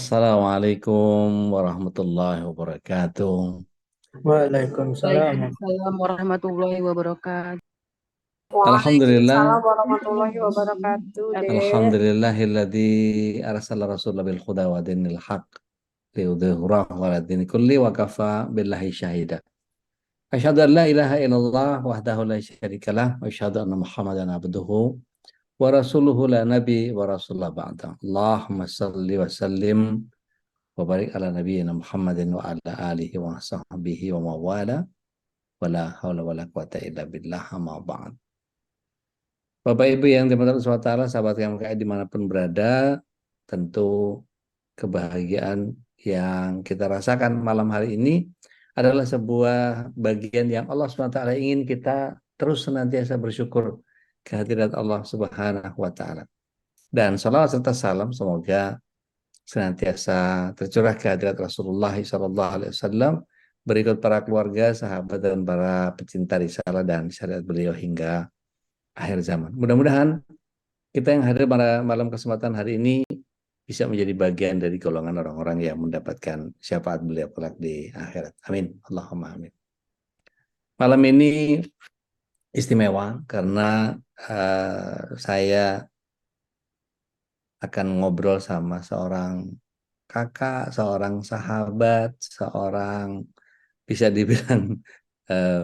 Assalamualaikum warahmatullahi wabarakatuh. Waalaikumsalam. Waalaikumsalam warahmatullahi wabarakatuh. Alhamdulillah, Waalaikumsalam warahmatullahi wabarakatuh, Dek. alhamdulillahilladzi arsala rasulahu bil huda wa dinil haq liyudhhirahu 'ala dini kulli wa kafa billahi syahida. Asyhadu an la ilaha illallah wahdahu la syarikalah wa asyhadu anna Muhammadan abduhu wa rasuluhu la nabi wa rasulullah ba'da. Allahumma salli wa sallim wa barik ala nabiyyina Muhammadin wa ala alihi wa sahbihi wa mawala wa la haula wa la quwata illa billah amma ba'd. Bapak Ibu yang dimuliakan Allah SWT, sahabat yang kaya dimanapun berada, tentu kebahagiaan yang kita rasakan malam hari ini adalah sebuah bagian yang Allah SWT ingin kita terus senantiasa bersyukur kehadirat Allah Subhanahu wa Ta'ala. Dan salawat serta salam semoga senantiasa tercurah kehadirat Rasulullah SAW berikut para keluarga, sahabat, dan para pecinta risalah dan syariat beliau hingga akhir zaman. Mudah-mudahan kita yang hadir pada malam kesempatan hari ini bisa menjadi bagian dari golongan orang-orang yang mendapatkan syafaat beliau kelak di akhirat. Amin. Allahumma amin. Malam ini istimewa karena saya akan ngobrol sama seorang kakak, seorang sahabat, seorang bisa dibilang eh,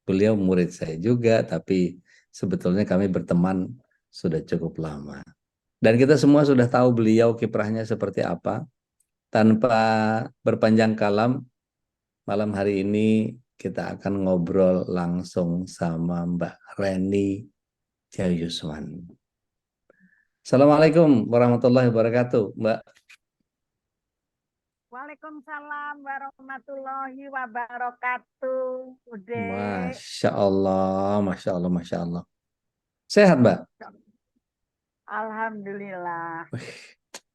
beliau murid saya juga, tapi sebetulnya kami berteman sudah cukup lama. Dan kita semua sudah tahu beliau kiprahnya seperti apa. Tanpa berpanjang kalam, malam hari ini kita akan ngobrol langsung sama Mbak Reni Jayusman. Assalamualaikum warahmatullahi wabarakatuh, Mbak. Waalaikumsalam warahmatullahi wabarakatuh, Dek. Masya Allah, Masya Allah, Masya Allah. Sehat, Mbak? Alhamdulillah.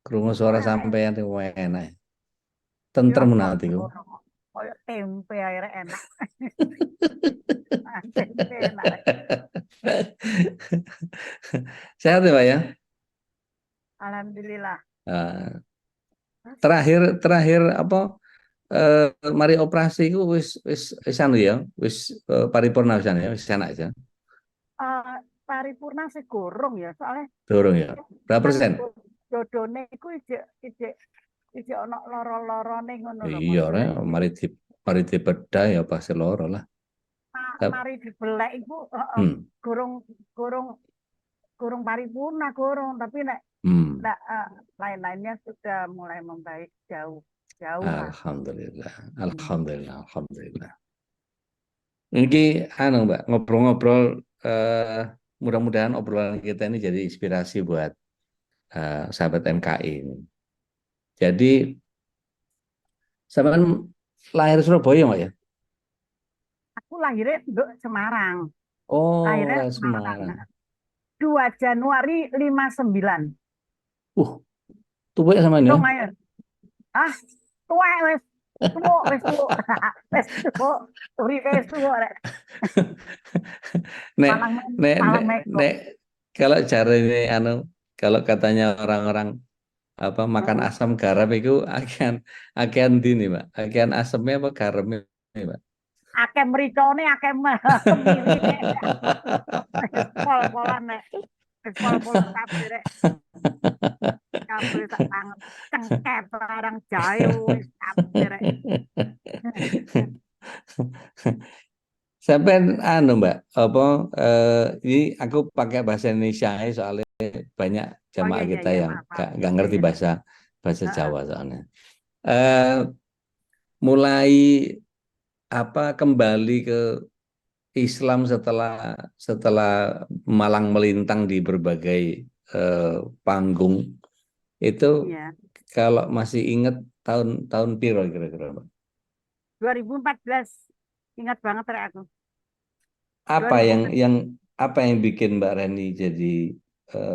Krungu Kok suara enak? sampean itu enak. Ya Tentrem hatiku. padha koyo tempe air enak. Tempe enak. Sehat ya, Mbak ya? Alhamdulillah. Nah, terakhir apa mari operasi ku wis anu ya, wis paripurna wisan ya, wis enak ya. Eh, paripurna sih gorong ya, soalnya Durung ya. Berapa nang persen? dodone iku ijek ijek ijek ana loro-lorone ngono lho, Iya, maksudnya. mari dibedah ya pasti loro lah. Mari dibelek iku Hmm, gorong gorong gorong paripurna gorong, tapi nek hmm. nek lain-lainnya sudah mulai membaik jauh jauhan. Alhamdulillah, Hmm. alhamdulillah, alhamdulillah. Ini anu Mbak, ngobrol-ngobrol mudah-mudahan obrolan kita ini jadi inspirasi buat sahabat MKI ini. Jadi sampean lahir Surabaya Mbak ya? Aku lahirnya di Semarang. Oh, Lahirnya lahir Semarang. Semarang. 2 Januari 59. Uh, tuwek sama ini ya? Lumayan. Ah, tua wes. Tua wes tua. Wes tua. Uripe wes tua rek. Nek, Malang nek, malang nek, meko. nek, kalau cara ini anu, kalau katanya orang-orang apa makan Heeh. asam garam itu akan dini, Mbak. Akan asamnya apa garamnya, Mbak? Akeh mricone, akeh kemiripe. Wes pol-polan nek. Wes pol-polan kabeh rek. Kabeh tak tangan cengket barang jahe wis kabeh rek. Sampai anu Mbak, apa ini aku pakai bahasa Indonesia aja soalnya banyak Oh iya jamaah iya kita iya yang maaf maaf. gak Iya ngerti iya. bahasa bahasa Heeh. Jawa soalnya. Eh, mulai apa kembali ke Islam setelah setelah malang melintang di berbagai panggung itu Iya. kalau masih ingat tahun-tahun piro kira-kira Mbak? 2014. Ingat banget rek aku. Apa 2000 apa yang bikin Mbak Reni jadi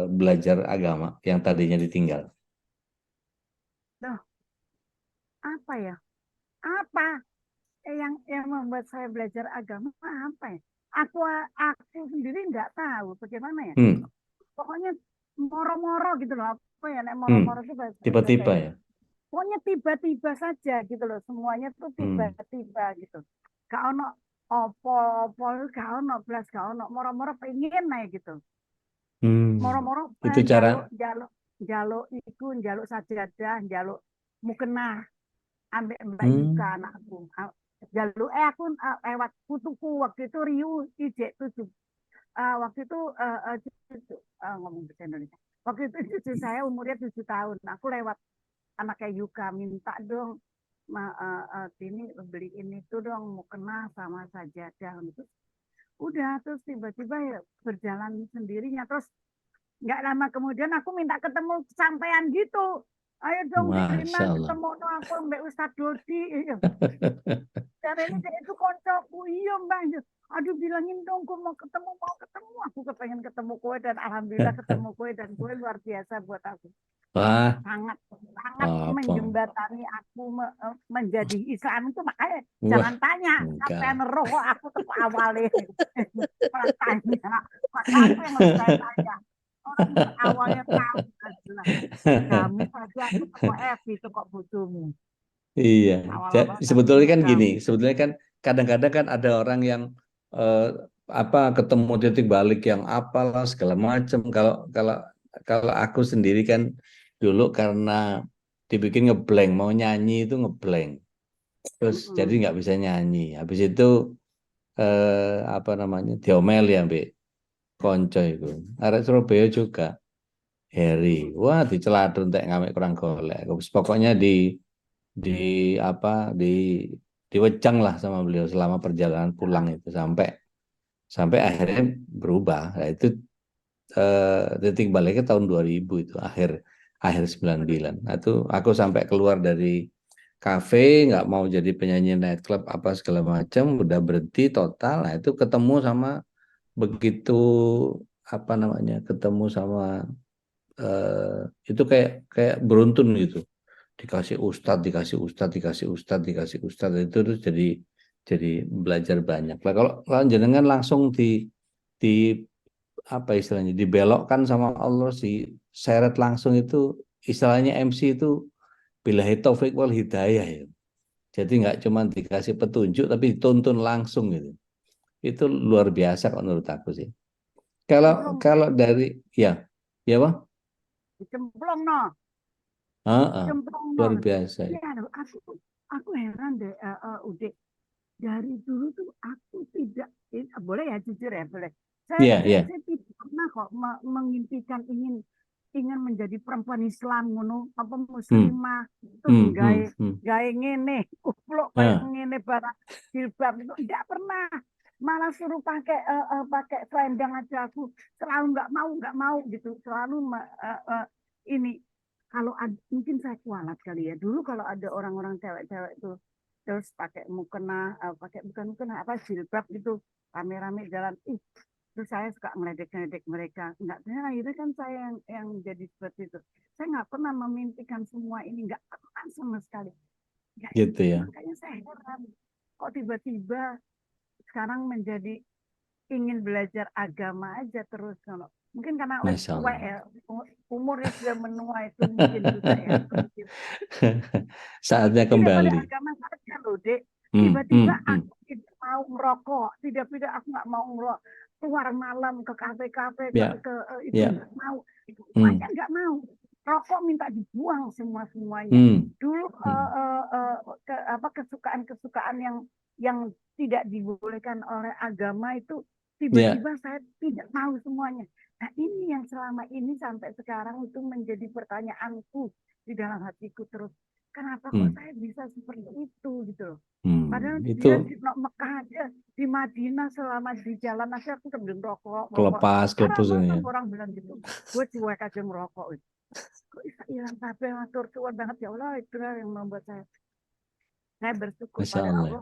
belajar agama yang tadinya ditinggal? Duh, apa ya? Apa yang membuat saya belajar agama apa ya? Aku sendiri nggak tahu bagaimana ya. Hmm, Pokoknya moro-moro gitu loh. Apa ya? Nek hmm, moro-moro itu bahasa tiba-tiba ini. ya. Pokoknya tiba-tiba saja gitu loh. Semuanya tuh Hmm, tiba-tiba gitu. Gak ono opo-opo, gak ono belas, gak ono moro-moro pengen naik gitu. hmm. Moro-moro Itu cara. jaluk jaluk jaluk iku jaluk sajadah, jaluk mukena ambek Mbak Yuka Hmm, anakku. Jaluk aku lewat putuku waktu itu Riu ijek 7. Waktu itu ngomong bahasa Indonesia. Waktu itu cucu saya umurnya 7 tahun. Aku lewat anaknya Yuka minta dong ini beliin itu dong mau kena sama sajadah itu. Udah terus tiba-tiba ya berjalan sendirinya terus nggak lama kemudian aku minta ketemu sampean gitu. Ayo dong Rina Masya Allah. ketemu no aku Mbak Ustadz Dodi. Iya. Cara ini kayak itu koncoku iya Mbak. Aduh bilangin dong gue mau ketemu aku kepengen ketemu kue dan alhamdulillah ketemu kue dan kue luar biasa buat aku Wah, sangat sangat apa? menjembatani aku menjadi Islam itu makanya Wah, jangan tanya enggak sampai lah. roh aku tetap awalnya malah tanya maka aku yang harus saya tanya orang awalnya tahu kan jelas gamis saja aku teko Evi teko bojomu Iya, awal-awal sebetulnya gamis kan gini, gamis sebetulnya kan kadang-kadang kan ada orang yang eh, apa ketemu titik balik yang apalah segala macam. Kalau kalau kalau aku sendiri kan dulu karena dibikin ngeblank, mau nyanyi itu ngeblank, terus jadi Mm-mm. nggak bisa nyanyi. Habis itu apa namanya diomel ya, Mbak Konco itu. Arek Surabaya juga, Harry. Mm-mm. Wah, diceladun tak ngamek kurang golek. Pokoknya di apa diwecang lah sama beliau selama perjalanan pulang Ah, itu sampai sampai akhirnya berubah. Nah, itu titik baliknya tahun 2000 itu akhir akhir 99. Nah, itu aku sampai keluar dari kafe nggak mau jadi penyanyi nightclub apa segala macam udah berhenti total. Nah, itu ketemu sama begitu apa namanya ketemu sama itu kayak kayak beruntun gitu dikasih ustadz dikasih ustadz itu terus jadi belajar banyak lah kalau jenengan langsung di apa istilahnya dibelokkan sama Allah sih seret langsung itu istilahnya MC itu billahi taufik wal hidayah ya jadi nggak cuma dikasih petunjuk tapi dituntun langsung gitu itu luar biasa kok menurut aku sih kalau cemplung kalau dari ya ya bang dicemplung no ah, cemplung no luar biasa ya. ya aduh, aku heran deh udah dari dulu tuh aku tidak boleh ya jujur ya boleh Iya, iya. saya tidak pernah kok mengimpikan ingin ingin menjadi perempuan Islam ngono apa Hmm, muslimah terus hmm. gawe ngene kupluk kayak Nah, ngene barang jilbab itu tidak pernah malah suruh pakai pakai selendang aja aku selalu nggak mau gitu selalu ini kalau mungkin saya kualat kali ya dulu kalau ada orang-orang cewek-cewek itu terus pakai mukena pakai bukan mukena apa jilbab gitu rame-rame jalan terus saya suka ngeledek-ngeledek mereka nggak akhirnya kan saya yang jadi seperti itu saya nggak pernah memimpikan semua ini nggak pernah sama sekali nggak gitu ya. makanya saya heran kok tiba-tiba sekarang menjadi ingin belajar agama aja terus kalau mungkin karena wis Masya tua Allah. ya umurnya sudah menua itu mungkin juga ya Saatnya tidak pada kembali. agama saja loh dek tiba-tiba Hmm. aku tidak mau merokok tidak aku nggak mau merokok keluar malam ke kafe-kafe Ya, itu ya. nggak mau semuanya Hmm, nggak mau rokok minta dibuang semuanya hmm, dulu hmm. apa kesukaan yang tidak dibolehkan oleh agama itu Ya, tiba-tiba saya tidak mau semuanya nah ini yang selama ini sampai sekarang itu menjadi pertanyaanku di dalam hatiku terus kenapa kok hmm, saya bisa seperti itu gitu loh. Padahal Itu dia di Mekah aja, di Madinah selama di jalan aja aku sambil rokok. kelepas Karena kelepus ini apa ya. orang bilang gitu, gue cuek aja ngerokok. Kok bisa hilang kabel ngatur cuek banget ya Allah itu yang membuat saya bersyukur Masya pada Allah. Allah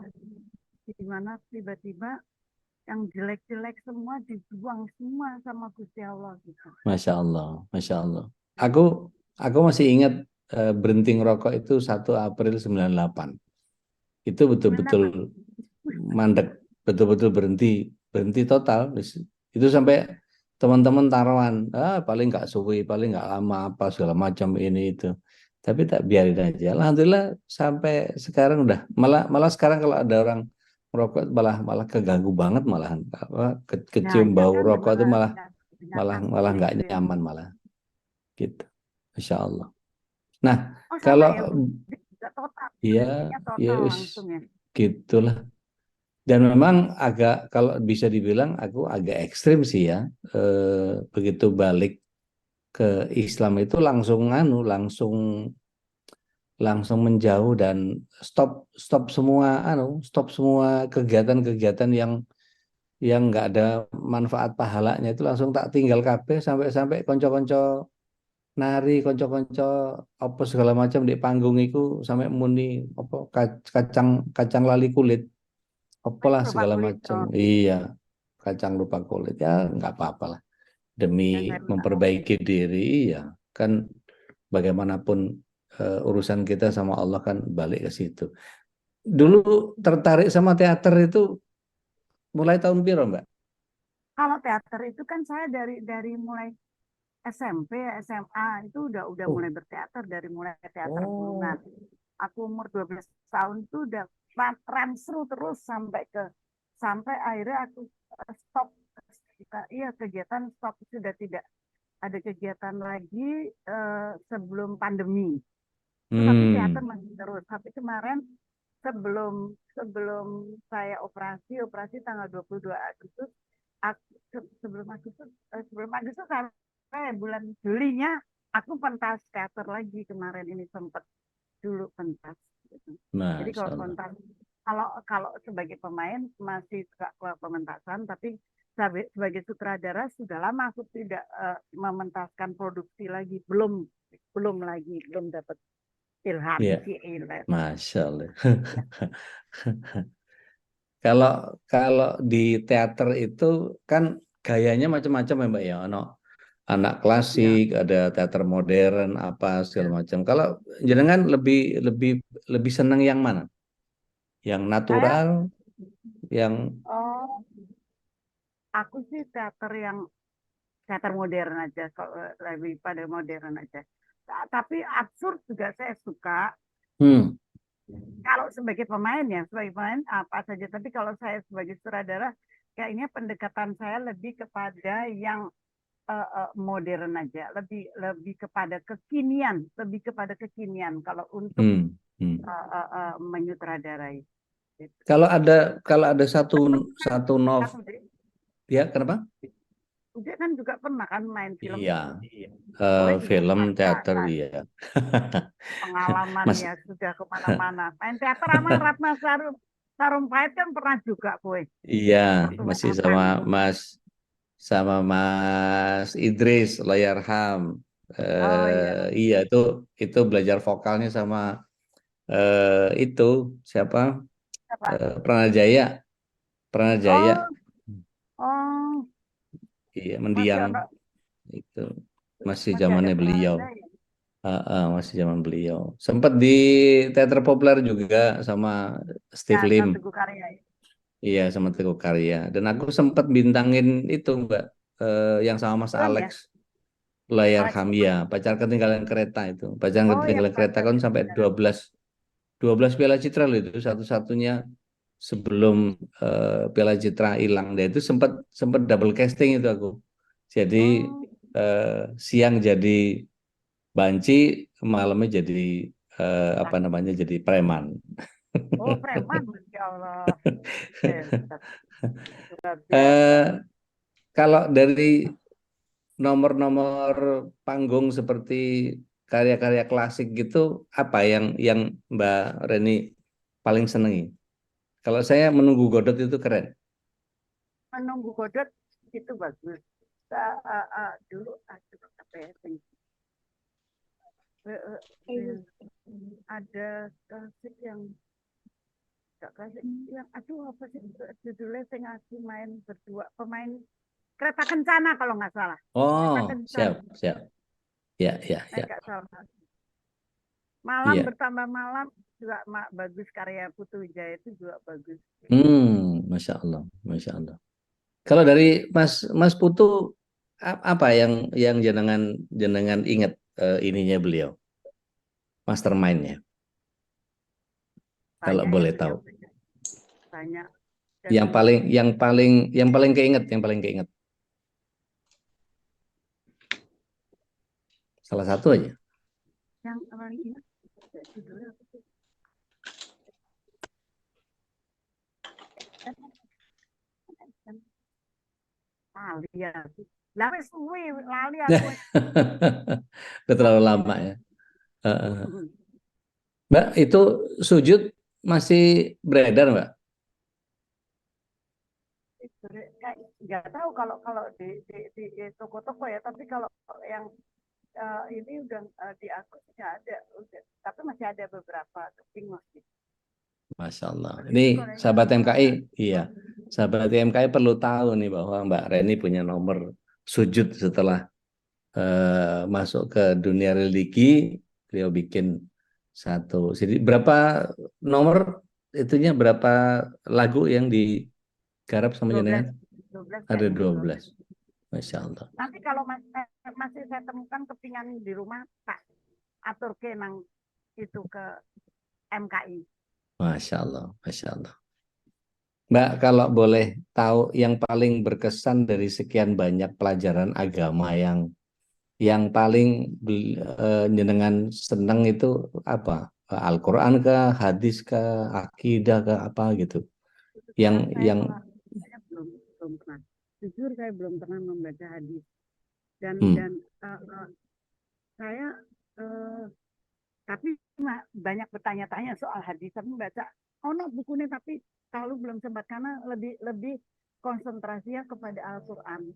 di mana tiba-tiba yang jelek-jelek semua dibuang semua sama Gusti Allah gitu. Masya Allah, Masya Allah. Aku masih ingat berhenti ngerokok itu 1 April 98. Itu betul-betul Kenapa? mandek, betul-betul berhenti total. Itu sampai teman-teman taruhan, paling nggak suwi, paling nggak lama apa segala macam ini itu. Tapi tak biarin aja. Alhamdulillah sampai sekarang udah malah malah sekarang kalau ada orang merokok malah malah keganggu banget malahan. Nah, Kecium iya bau kan rokok itu malah malah binatang malah nggak itu ya. nyaman malah gitu. Masya Allah. Nah, Oh, kalau sampai ya juga total, iya berhentinya ya total wis langsung ya. gitulah. Dan memang agak kalau bisa dibilang aku agak ekstrim sih ya. Begitu balik ke Islam itu langsung langsung langsung menjauh dan stop semua kegiatan-kegiatan yang nggak ada manfaat pahalanya itu langsung tak tinggal kabeh sampai konco-konco nari konco-konco apa segala macam di panggung itu sampai muni apa kacang kacang lali kulit apalah Lupa segala kulit. macam Oh, iya kacang lupa kulit ya nggak apa-apa lah demi ya saya oke. memperbaiki diri ya kan bagaimanapun urusan kita sama Allah kan balik ke situ. Dulu tertarik sama teater itu mulai tahun biru Mbak? Kalau teater itu kan saya dari mulai SMP, SMA itu udah Oh, mulai berteater dari mulai teater gulungan. oh, Aku umur 12 tahun itu udah transfer terus sampai akhirnya aku stop. Iya, kegiatan stop, sudah tidak ada kegiatan lagi sebelum pandemi. Tetapi teater hmm, masih terus. Tapi kemarin sebelum sebelum saya operasi tanggal 22 Agustus, sebelum Agustus sampai bulan Julinya aku pentas teater lagi kemarin ini sempat dulu pentas. Gitu. Jadi Masya kalau Allah. pentas, kalau kalau sebagai pemain masih suka ke pementasan, tapi sebagai sutradara sudah lama aku tidak mementaskan produksi lagi, belum dapat ilham Ya, si Ilet. Masya Allah. Kalau kalau di teater itu kan gayanya macam-macam ya Mbak ya. Anak Ya, klasik, ada teater modern, apa segala ya. macam. Kalau jenengan lebih lebih lebih senang yang mana? Yang Saya, natural, yang oh, aku sih teater modern aja, kalau lebih pada modern aja. Tapi absurd juga saya suka. hmm, Kalau sebagai pemain apa saja. Tapi kalau saya sebagai sutradara, kayaknya pendekatan saya lebih kepada yang modern aja, lebih lebih kepada kekinian kalau untuk hmm, hmm. menyutradarai. Gitu. Kalau ada satu Kan satu nov, kan ya kenapa? Ude kan juga pernah kan main film Iya, itu. Oh juga film luar teater biasa. iya. Pengalaman Mas ya sudah kemana-mana. Main teater sama Ratna Sarumpait kan pernah juga kue. iya Waktu masih kapan itu. sama Mas Idris Layarham. Oh iya. Iya itu belajar vokalnya sama itu siapa? Apa? Pranajaya, Pranajaya. Oh, oh, Iya masih mendiang ada itu masih masih ada zamannya beliau. Prananda ya. Masih zaman beliau. Sempat di teater populer juga sama Ya, Steve Lim. Teguh Karya ya. Iya, sama Teguh Karya. Dan aku sempat bintangin itu, Mbak, yang sama Mas Film Alex ya. Layar Alex Hamia, Lukas. Pacar Ketinggalan Kereta itu. Pacar Oh ya, Ketinggalan Kereta Pacar kan sampai Ketinggalan. 12 Piala Citra loh itu satu-satunya sebelum Piala Citra hilang. Dan itu sempat sempat double casting itu aku. Jadi Oh, siang jadi banci, malamnya jadi apa namanya jadi preman. oh preman, Masya Allah. Hebat. Luar biasa. Eh, Kalau dari nomor-nomor panggung seperti karya-karya klasik gitu, apa yang Mbak Reni paling senengi? Kalau saya menunggu Godot itu keren. Menunggu Godot itu bagus. Dulu apa ya? Eh, eh, eh, ada klasik yang Gak kasih yang aduh apa sih judulnya sing aku main berdua pemain Kereta Kencana kalau nggak salah. Kereta Oh, Kencana. siap, siap. Ya, ya, Saya ya. nggak salah. Malam Iya. bertambah malam juga bagus, karya Putu Wijaya itu juga bagus. Masya Allah, Masya Allah. Kalau dari Mas Putu, apa yang jenengan jenengan ingat ininya beliau, mastermind-nya, kalau Banyak ya boleh beliau, tahu. banyak. Yang Dan paling yang paling yang paling keinget, yang paling keinget. Salah satu aja. yang paling ingat judulnya apa sih? Lali ya. Lali suwi, lali aku. Udah terlalu lama ya. Mbak, itu sujud masih beredar, Mbak? Kayak nggak tahu kalau kalau di toko-toko ya, tapi kalau yang ini udah di aku nggak ada, udah. Tapi masih ada beberapa keping masih. Masya Allah. Waktu Ini itu kalau sahabat MKI, ada. iya. Sahabat MKI perlu tahu nih bahwa Mbak Reni punya nomor sujud setelah masuk ke dunia religi. Beliau bikin satu. Jadi berapa nomor itunya, berapa lagu yang digarap sama 12, jenengan? 12 Ada kayaknya, 12. 12. Masya Allah. Nanti kalau masih saya temukan kepingan di rumah, tak atur ke nang itu ke MKI. Masya Allah. Masya Allah. Mbak, kalau boleh tahu yang paling berkesan dari sekian banyak pelajaran agama yang paling jenengan senang itu apa? Al-Quran kah, hadis kah, akidah kah, apa gitu? Itu Yang terang saya yang malah saya belum pernah. Jujur saya belum pernah membaca hadis, dan hmm, dan saya uh, tapi banyak bertanya-tanya soal hadis, tapi baca ono bukunya, tapi selalu belum sempat karena lebih lebih konsentrasinya kepada Al-Quran.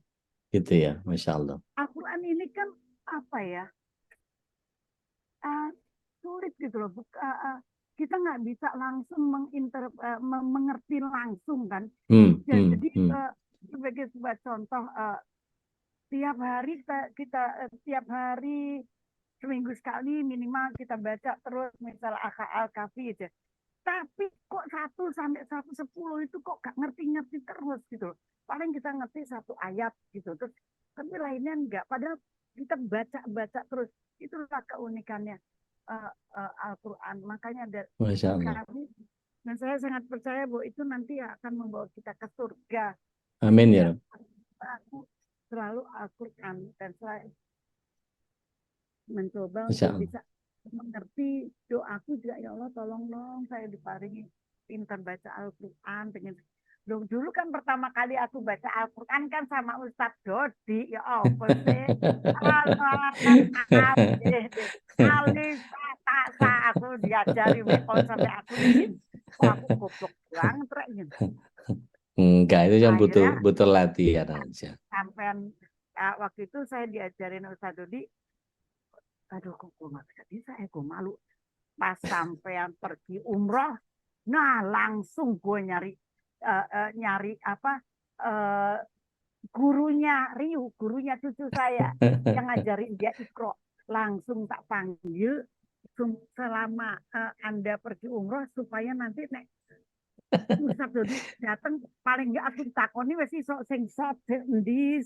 gitu ya, Masya Allah. Al-Quran ini kan apa ya, uh, sulit gitu loh. Kita nggak bisa langsung mengerti langsung kan. Jadi Hmm. sebagai sebuah contoh, tiap hari tiap hari seminggu sekali minimal kita baca terus misal Al-Kahfi aja. Tapi kok 1 sampai 10 itu kok gak ngerti-ngerti terus gitu. Paling kita ngerti 1 ayat gitu. Terus tapi lainnya enggak. Padahal kita baca-baca terus. Itulah keunikannya Al-Quran. Makanya ada Masya Allah. kami, dan saya sangat percaya bahwa itu nanti akan membawa kita ke surga. Amin ya Sehingga Rabb. aku selalu Al-Quran, dan saya mencoba Masya untuk Allah. bisa mengerti. Doaku juga, ya Allah tolong dong saya diparingi pintar baca Al-Quran. Pengen dulu kan pertama kali aku baca Al-Quran kan sama Ustadz Dodi, ya apa sih, alif kata aku diajari WO sampai aku izin. Aku goblok banget gitu. Enggak, itu yang butuh Akhirnya butuh latihan aja. sampai waktu itu saya diajarin Ustadz Dodi. Aduh, kok gue nggak bisa ya, gue malu. Pas sampean pergi umroh, nah langsung gue nyari apa, uh, gurunya Riu, gurunya cucu saya yang ngajarin dia Iqra. Langsung tak panggil selama Anda pergi umroh, supaya nanti nek Ustaz Dodi datang, paling nggak aku takoni wis iso sing sot endi,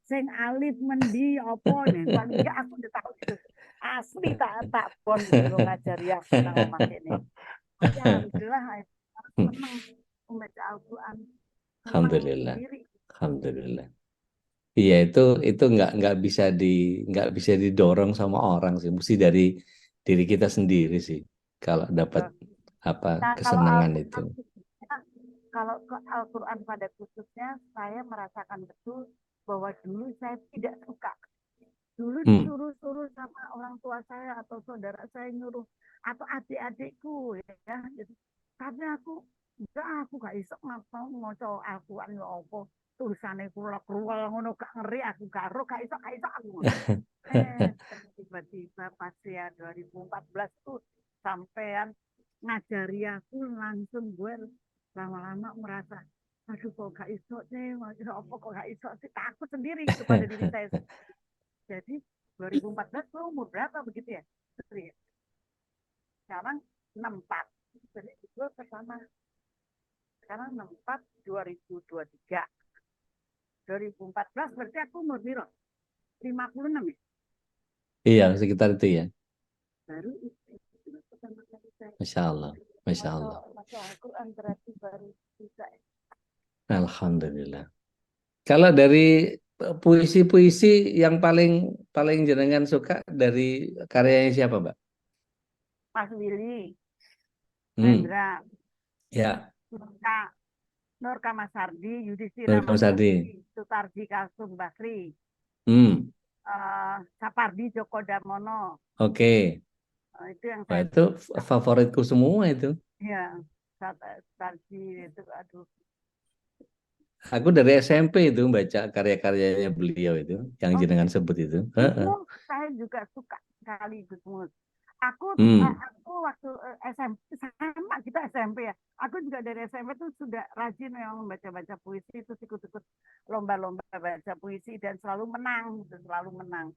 sing alif mendi apa nih, paling nggak aku udah tahu itu. Asli tak bon dulu ngajari aku nang omah kene. Tapi alhamdulillah aku seneng membaca Al-Quran, seneng Alhamdulillah. sendiri. Alhamdulillah. Iya, itu nggak bisa didorong sama orang sih, mesti dari diri kita sendiri sih. Kalau dapat apa Nah, kalau kesenangan itu. Al-Quran, kalau ke Al-Quran pada khususnya, saya merasakan betul bahwa dulu saya tidak suka. Dulu Hmm. disuruh-suruh sama orang tua saya atau saudara saya nyuruh, atau adik-adikku ya. Gitu. Tapi aku gak iso mau coba Al-Quran ya apa. Tulisannya kruwel ngono gak ngeri, aku gak ro, gak iso aku. Tiba-tiba pas ya 2014 tuh sampean ngajari aku langsung gue lama-lama merasa aduh kok gak iso sih, aduh apa kok gak iso sih, takut sendiri gitu pada diri saya. Jadi 2014 tuh umur berapa begitu ya? Sekarang 64. Jadi gue pertama sekarang 64 2023. 2014 berarti aku umur berapa? 56 ya? Iya, sekitar itu ya. Baru itu pertama kali saya Masya Allah, Masya masuk Allah. masuk Al-Quran berarti baru bisa. Alhamdulillah. Kalau dari puisi-puisi yang paling paling jenengan suka dari karyanya siapa, Mbak? Mas Willy, Hmm, Hendra, ya, Nurka, Nurka Masardi, Yudhistira Nur Kamsadi. Masardi, Sutarji Kasum Basri, Hmm, Sapardi Djoko Damono. oke. Itu yang Wah, saya itu favoritku semua itu. ya Sutarji itu aduh. Aku dari SMP itu baca karya-karyanya beliau itu, yang Oh, jenengan sebut itu. Heeh. Gusmus saya juga suka sekali Gusmus. Hmm. Aku waktu SMP sama kita SMP ya. Aku juga dari SMP tuh sudah rajin yang membaca-baca puisi, terus ikut-ikut lomba-lomba baca puisi dan selalu menang, gitu, selalu menang.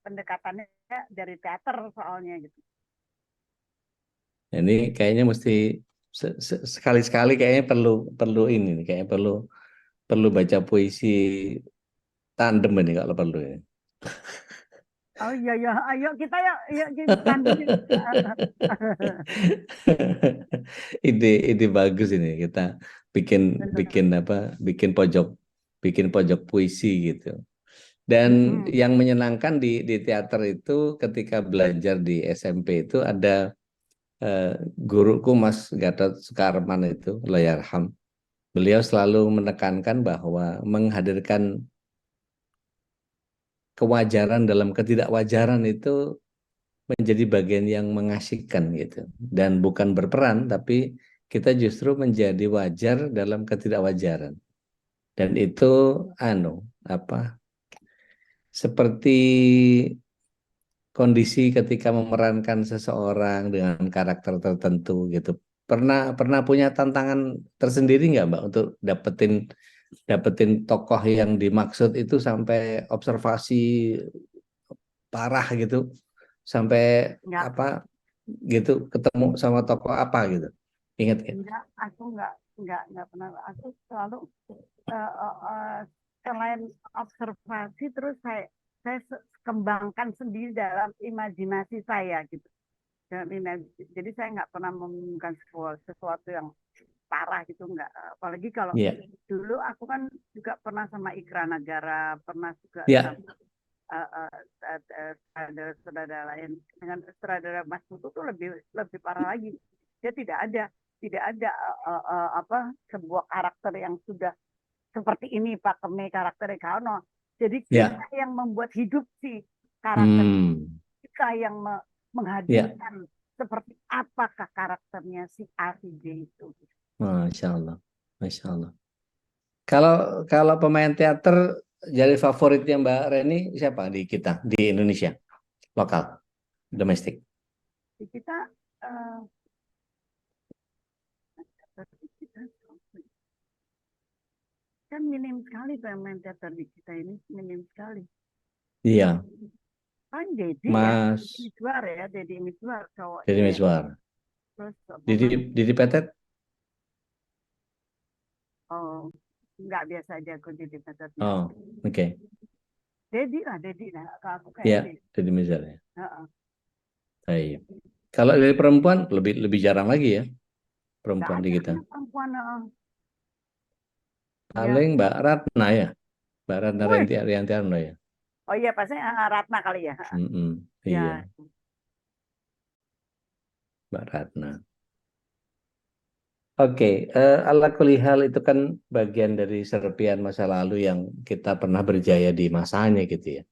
Pendekatannya dari teater soalnya gitu. Ini kayaknya mesti sekali-sekali kayaknya perlu perlu ini nih, kayaknya perlu perlu baca puisi tandem ini kalau perlu ya. Oh iya ya, ayo kita ya kita tandem. Ide bagus ini kita bikin Bener. bikin apa bikin pojok puisi gitu. Dan Mm-mm. yang menyenangkan di teater itu ketika belajar di SMP itu ada eh, guruku Mas Gatot Sukarman itu Allahyarham. Beliau selalu menekankan bahwa menghadirkan kewajaran dalam ketidakwajaran itu menjadi bagian yang mengasihkan gitu. Dan bukan berperan, tapi kita justru menjadi wajar dalam ketidakwajaran. Dan itu apa seperti kondisi ketika memerankan seseorang dengan karakter tertentu gitu. Pernah pernah punya tantangan tersendiri nggak Mbak untuk dapetin dapetin tokoh yang dimaksud itu sampai observasi parah gitu, sampai Enggak, apa gitu ketemu sama tokoh apa gitu. Ingat ya? aku enggak pernah. Aku selalu eh, eh, eh, selain observasi terus saya kembangkan sendiri dalam imajinasi saya gitu. Jadi saya nggak pernah menemukan sesuatu yang parah gitu nggak. Apalagi kalau Iya, dulu aku kan juga pernah sama Ikra Nagara, pernah juga iya, sama saudara lain dengan saudara Mas Putu tuh lebih lebih parah lagi. Dia tidak ada apa sebuah karakter yang sudah seperti ini Pak Keme karakternya Kauno. Jadi iya. kita yang membuat hidup si karakter, Hmm, kita yang iya. menghadirkan seperti apakah karakternya si A si B itu. Masya Allah, Masya Allah. Kalau kalau pemain teater jadi favoritnya Mbak Reni siapa di kita di Indonesia lokal domestik? Jadi kita eh, kita kan minim sekali pemain teater di kita ini minim sekali. Iya, Kan Dedi ya, Mas Miswar ya, Dedi Miswar Deddy cowoknya ya. Mizwar, Terus apa Didi lagi? Didi Petet, Oh, nggak biasa aja aku jadi teaternya. oh oke, Dedi lah. Kalau aku kayak ya Dedi. Deddy Mizwar ya. Heeh. Baik. Kalau dari perempuan lebih lebih jarang lagi ya Nggak perempuan di ada kita. anak perempuan. Ya, Paling Mbak Ratna ya, Mbak Ratna wih. Riantiarno ya. Oh iya pasti Ratna kali ya. Mm-mm, iya, Ya, Mbak Ratna. Oke, ala kulihal itu kan bagian dari serpian masa lalu yang kita pernah berjaya di masanya gitu ya.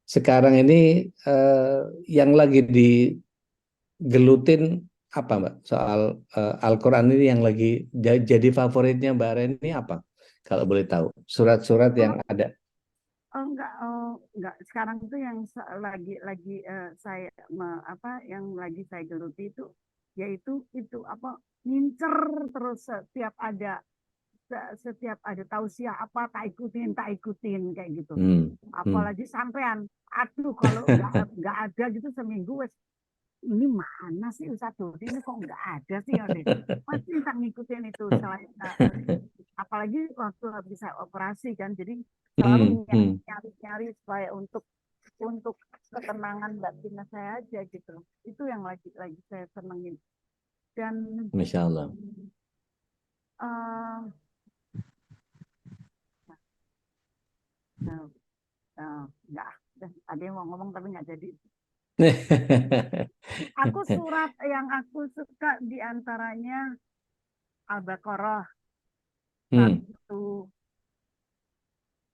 Sekarang ini eh, yang lagi digelutin apa Mbak? Soal Al-Quran ini yang lagi jadi favoritnya Mbak Reni apa? Kalau boleh tahu, surat-surat yang oh, ada. enggak. Sekarang itu yang lagi saya apa yang lagi saya geluti itu yaitu itu apa ngincer terus setiap ada tausiah apa tak ikutin kayak gitu. Apalagi sampean, aduh kalau nggak ada gitu seminggu wes ini mana sih Ustaz Dodi ini kok nggak ada sih ya pasti tak ngikutin itu selain apalagi waktu habis operasi kan jadi selalu nyari supaya untuk ketenangan batin saya aja gitu itu yang lagi saya senengin dan Masya Allah. Enggak, ada yang mau ngomong tapi nggak jadi. Aku surat yang aku suka diantaranya Al-Baqarah 285,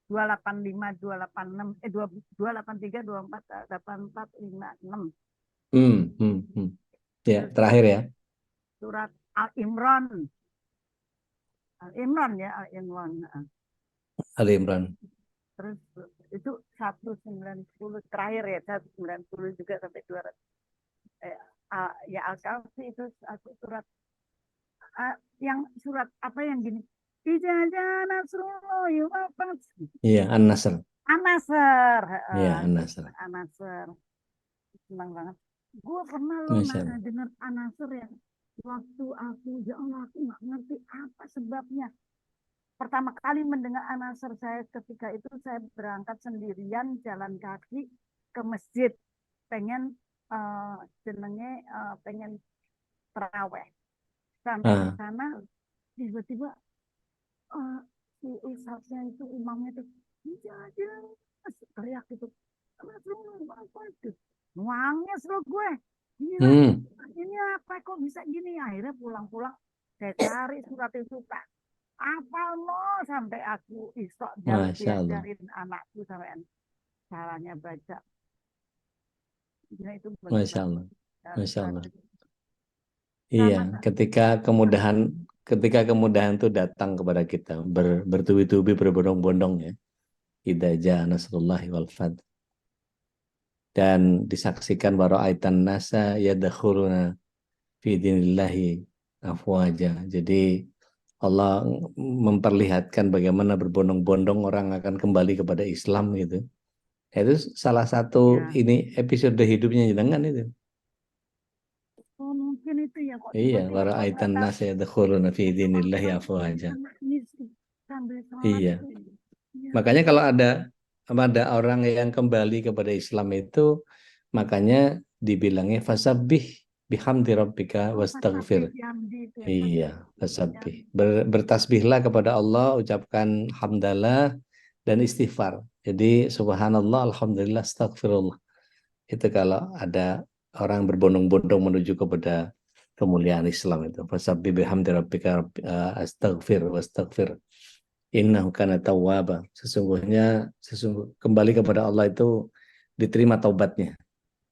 286, 283, 24, 84, 56. Ya, terakhir ya. Surat Al-Imran. Al-Imran ya, Al-Imran. Al-Imran. Terus itu 190 terakhir ya, 190 juga sampai 200. Ya Al-Kahfi itu aku surat yang surat apa yang gini. Ijazah Nasrullah yuwafat. Iya, An-Nasr. An-Nasr. Iya, An-Nasr. An-Nasr. Senang banget. Gue pernah loh dengar An-Nasr ya. Waktu aku, ya Allah aku nggak ngerti apa sebabnya. Pertama kali mendengar An-Nasr saya ketika itu saya berangkat sendirian jalan kaki ke masjid. Pengen pengen terawih. Sampai di sana tiba-tiba si ustaznya itu imamnya itu teriak itu nangis lo gue gila ini apa kok bisa gini akhirnya pulang-pulang saya cari surat itu tak apa lo sampai aku isok diajarin anakku sampai caranya baca gila itu Masya Allah. Masya Allah. Iya, ketika kemudahan itu datang kepada kita, bertubi-tubi berbondong-bondong ya. Idza jaa nasrullahi wal fath. Dan disaksikan aitan nasa yadkhuluna fi dinillahi afwaja. Jadi Allah memperlihatkan bagaimana berbondong-bondong orang akan kembali kepada Islam gitu. Itu salah satu ini episode hidupnya jenengan itu. Mungkin itu ya kok iya, wara'aitan nas yadkhuluna fi dinillahi afwaja. Iya. Makanya kalau ada orang yang kembali kepada Islam itu makanya dibilangnya fasabbih bihamdi rabbika wastaghfir. Iya, fasabbih. Bertasbihlah kepada Allah, ucapkan hamdalah dan istighfar. Jadi subhanallah, alhamdulillah, astagfirullah. Itu kalau ada orang berbondong-bondong menuju kepada kemuliaan Islam itu. Fasabbih bihamdi rabbika astaghfir wastaghfir. Innahu kana tawwaba. Sesungguhnya kembali kepada Allah itu diterima taubatnya.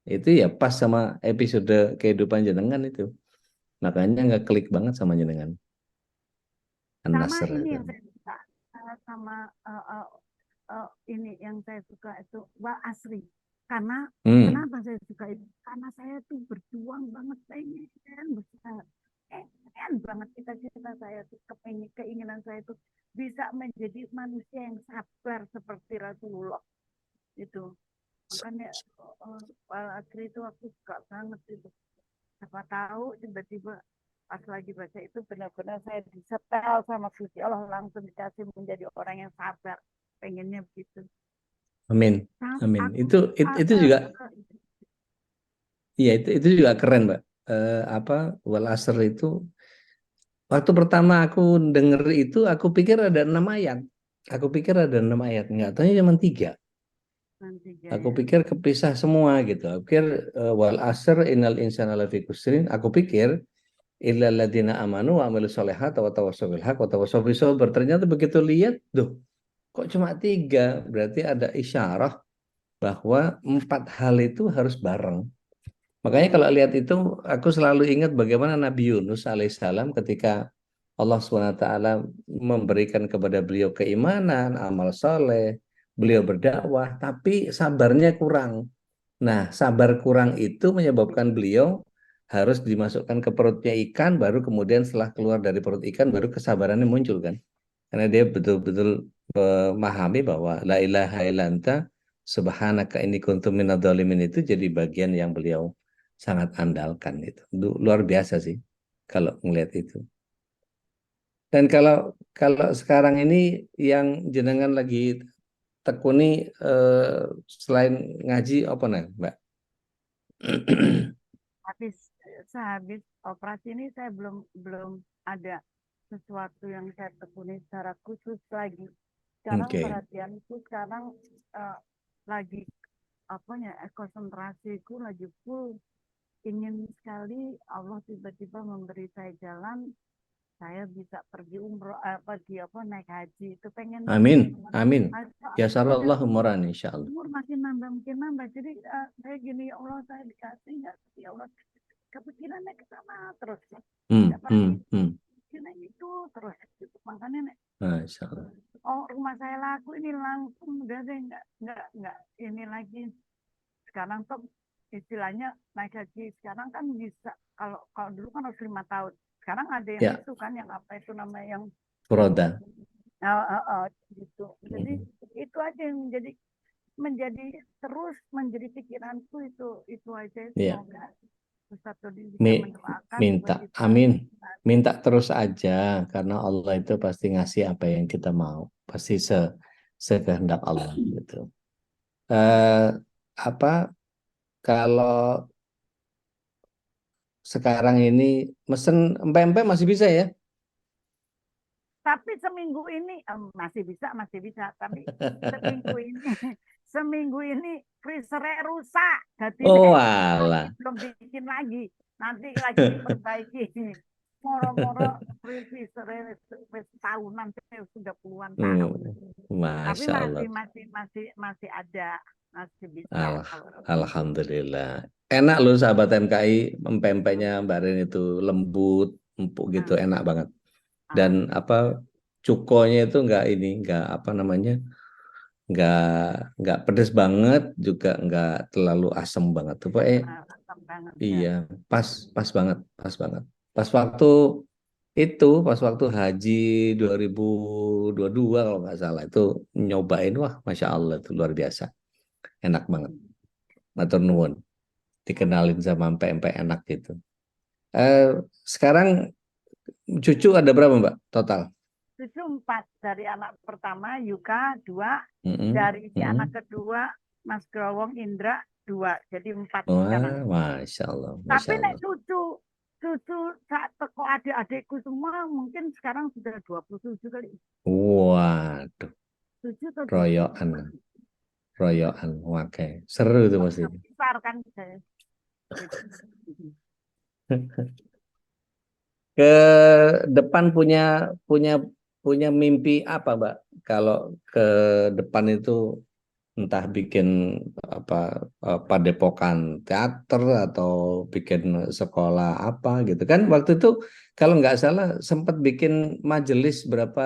Itu ya pas sama episode kehidupan jenengan itu. Makanya nggak klik banget sama jenengan. Sama ini yang saya suka sama ini yang saya suka itu Wal Asri. Karena kenapa saya suka itu? Karena saya tuh berjuang banget pengen banget cita-cita saya tuh keinginan saya tuh bisa menjadi manusia yang sabar seperti Rasulullah itu. Makanya Wal Asri itu aku suka banget itu. Siapa tahu tiba-tiba pas lagi baca itu benar-benar saya disetel sama Gusti Allah langsung dikasih menjadi orang yang sabar. Pengennya begitu. Amin. Amin. Itu juga iya itu juga keren, Mbak. Wal Asr itu waktu pertama aku denger itu aku pikir ada 6 ayat. Aku pikir ada 6 ayat, enggak tahu cuma 3. Aku pikir kepisah semua gitu. Aku pikir wal asr innal insana lafi khusrin. Aku pikir illal ladzina amanu wa amilus solihat wa tawassaw bil haq wa tawassaw bis sabr. Ternyata begitu lihat, kok cuma 3? Berarti ada isyarah bahwa 4 hal itu harus bareng. Makanya kalau lihat itu, aku selalu ingat bagaimana Nabi Yunus alaihissalam ketika Allah SWT memberikan kepada beliau keimanan, amal soleh, beliau berdakwah, tapi sabarnya kurang. Nah, sabar kurang itu menyebabkan beliau harus dimasukkan ke perutnya ikan, baru kemudian setelah keluar dari perut ikan, baru kesabarannya muncul kan. Karena dia betul-betul memahami bahwa la ilaha illa anta subhanaka inni kuntu minadh-dhalimin itu jadi bagian yang beliau sangat andalkan itu. Luar biasa sih kalau ngelihat itu. Dan kalau kalau sekarang ini yang jenengan lagi tekuni selain ngaji apa nih, Mbak? Habis sehabis operasi ini saya belum ada sesuatu yang saya tekuni secara khusus lagi. Sekarang Oke. perhatianku sekarang lagi apa ya, konsentrasiku lagi full, ingin sekali Allah tiba-tiba memberi saya jalan, saya bisa pergi umroh, pergi apa, naik haji, itu pengen banget. Amin. Amin. Ya Soalnya udah sarallahu muran insyaallah. umur makin nambah makin nambah, jadi saya gini, ya Allah saya dikasih nggak, ya Allah kepikirannya ke sana terus, tidak pernah pikiran itu terus gitu. Makanya nek, Masya Allah. oh rumah saya laku ini langsung udah deh, nggak ini lagi. Sekarang tuh istilahnya naik haji sekarang kan bisa, kalau kalau dulu kan harus 5 tahun, sekarang ada yang Ya, itu kan, yang apa itu namanya, yang furoda. gitu. Jadi itu aja yang menjadi terus menjadi pikiranku, itu aja. Ya, Semoga Ustaz Dodi bisa mendoakan minta. tiba-tiba. Amin. Minta terus aja karena Allah itu pasti ngasih apa yang kita mau. Pasti sekehendak Allah gitu. Eh apa kalau sekarang ini mesen empek-empek masih bisa ya? Tapi seminggu ini masih bisa. Tapi seminggu ini seminggu ini freezernya rusak. Jadi Oh lagi alah. belum bikin lagi. Nanti lagi diperbaiki. Moro-moro freezernya tahunan, sudah puluhan Hmm, tahun. Tapi Masya Allah. masih ada, masih bisa. Alah, Alhamdulillah. Enak loh sahabat MKI, empempeknya Mbak Rin itu lembut, empuk gitu, Ah, enak banget. Dan ah, apa cukonya itu enggak ini, enggak apa namanya, enggak enggak pedes banget, juga enggak terlalu asam banget. Tuh, asam banget ya. iya, pas pas banget, pas banget. Pas waktu pas waktu haji 2022 kalau nggak salah itu nyobain, wah, Masya Allah itu luar biasa, enak banget. Matur nuwun. Dikenalin sama empek-empek enak gitu. Eh, sekarang cucu ada berapa Mbak total? Cucu 4, dari anak pertama Yuka 2, Mm-mm, dari si anak mm-mm. kedua Mas Growong Indra 2, jadi 4 sekarang. Wah, Masya Allah, Tapi Masya nek Allah. cucu saat teko adik-adikku semua mungkin sekarang sudah 27 kali. Waduh, 7 atau 27. royokan, royokan, wakai. Seru itu pasti. Besar kan saya. Gitu. Ke depan punya punya punya mimpi apa, Mbak? Kalau ke depan itu entah bikin apa padepokan teater atau bikin sekolah apa gitu kan, waktu itu kalau nggak salah sempat bikin majelis berapa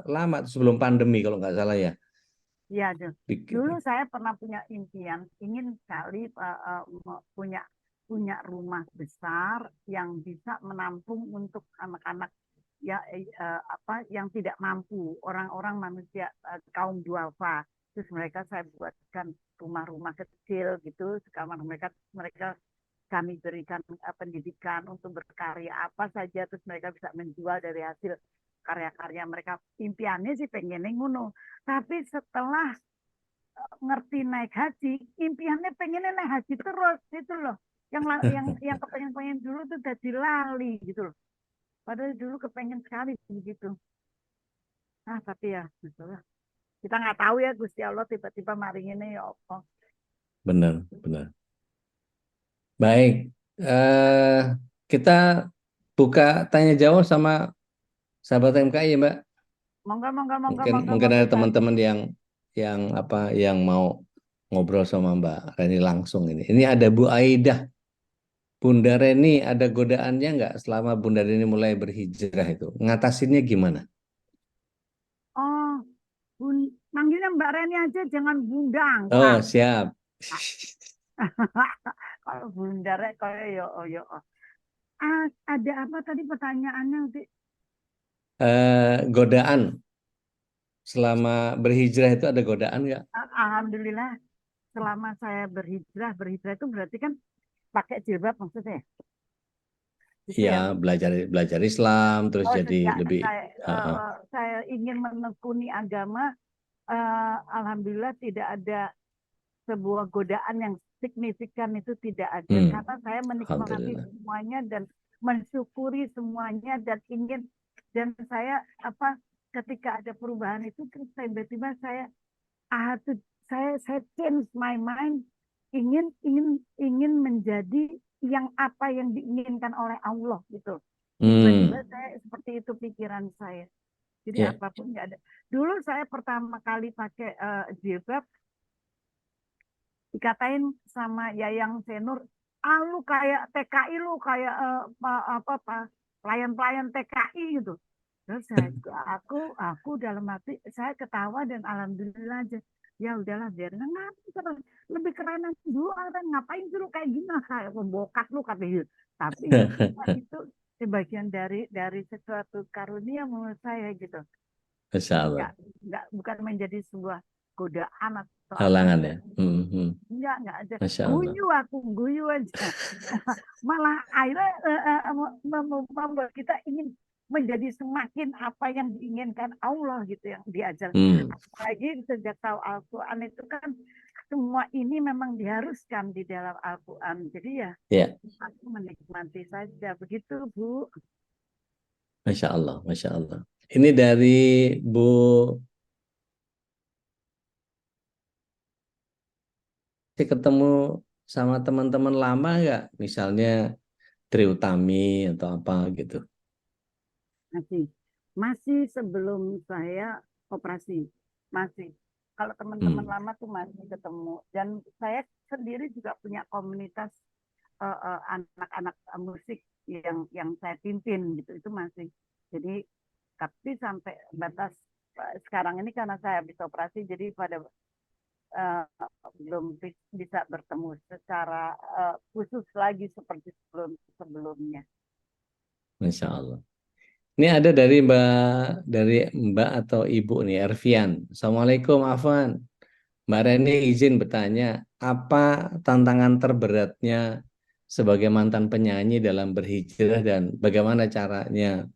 lama tuh sebelum pandemi kalau nggak salah ya, Iya, dulu bikin. saya pernah punya impian, ingin sekali punya punya rumah besar yang bisa menampung untuk anak-anak, ya, apa, yang tidak mampu, orang-orang manusia, kaum duafa. Terus mereka saya buatkan rumah-rumah kecil gitu, kamar mereka mereka kami berikan pendidikan untuk berkarya apa saja, terus mereka bisa menjual dari hasil karya-karya mereka. Impiannya sih pengennya ngono, tapi setelah ngerti naik haji, impiannya pengennya naik haji terus gitu loh. Yang kepengen-pengen dulu tuh jadi lali gitu loh. Padahal dulu kepengen sekali begitu. Nah, tapi ya, gitu lah. Kita nggak tahu ya, Gusti Allah tiba-tiba maring ini ya apa. Benar, benar. Baik, eh kita buka tanya jawab sama sahabat MKI ya Mbak. Monggo, monggo, monggo, Mungkin monggo, mungkin monggo, ada Ustaz. teman-teman yang apa yang mau ngobrol sama Mbak Reni langsung ini. Ini ada Bu Aidah. Bunda Reni ada godaannya nggak selama Bunda Reni mulai berhijrah itu? Ngatasinnya gimana? Oh, manggilnya Mbak Reni aja, jangan Bunda Oh, angkat. siap. Kalau Bunda Rek, kayak yo, oh, yo. Ada apa tadi pertanyaannya, Uti? Godaan selama berhijrah itu ada godaan nggak? Alhamdulillah, selama saya berhijrah itu berarti kan pakai jilbab maksudnya, gitu Ya, ya. belajar belajar Islam terus Oh, jadi sejak lebih uh, saya ingin menekuni agama, alhamdulillah tidak ada sebuah godaan yang signifikan, itu tidak ada, hmm, karena saya menikmati alhamdulillah. semuanya dan mensyukuri semuanya dan ingin, dan saya apa, ketika ada perubahan itu terus tiba-tiba saya change my mind, ingin ingin ingin menjadi yang apa yang diinginkan oleh Allah gitu. Tiba-tiba Hmm, saya seperti itu pikiran saya. Jadi ya. apapun nggak ada. Dulu saya pertama kali pakai jilbab, dikatain sama Yayang Senur, lu kayak TKI, lu kayak apa pelayan-pelayan TKI gitu. Terus aku dalam hati saya ketawa dan alhamdulillah aja. Ya udahlah, biar ngapain, lebih kerenan dulu orang, ngapain suruh kayak gini, kayak pembokat lu katanya. Tapi ya sudah, itu bagian dari sesuatu karunia menurut saya gitu. Masya Allah. nggak bukan menjadi sebuah godaan atau apa, Halangan enggak. ya. Hmm. Enggak ada. Masya Allah. Guyu aja. Malah akhirnya membuat kita ingin menjadi semakin apa yang diinginkan Allah gitu, yang diajar. Hmm, Apalagi sejak tahu Al-Quran itu kan semua ini memang diharuskan di dalam Al-Quran. Jadi ya ya. aku menikmati saja begitu, Bu. Masya Allah, Masya Allah. Ini dari Bu, si ketemu sama teman-teman lama nggak? Misalnya Trie Utami atau apa gitu. Masih, masih sebelum saya operasi, masih. Kalau teman-teman Hmm, lama tuh masih ketemu. Dan saya sendiri juga punya komunitas anak-anak musik yang saya pimpin gitu, itu masih. Jadi tapi sampai batas sekarang ini karena saya habis operasi, jadi pada uh, belum bisa bertemu secara khusus lagi seperti sebelumnya. Masya Allah. Ini ada dari Mbak atau Ibu nih, Ervian. Assalamualaikum, Afan. Mbak Reni izin bertanya, apa tantangan terberatnya sebagai mantan penyanyi dalam berhijrah dan bagaimana caranya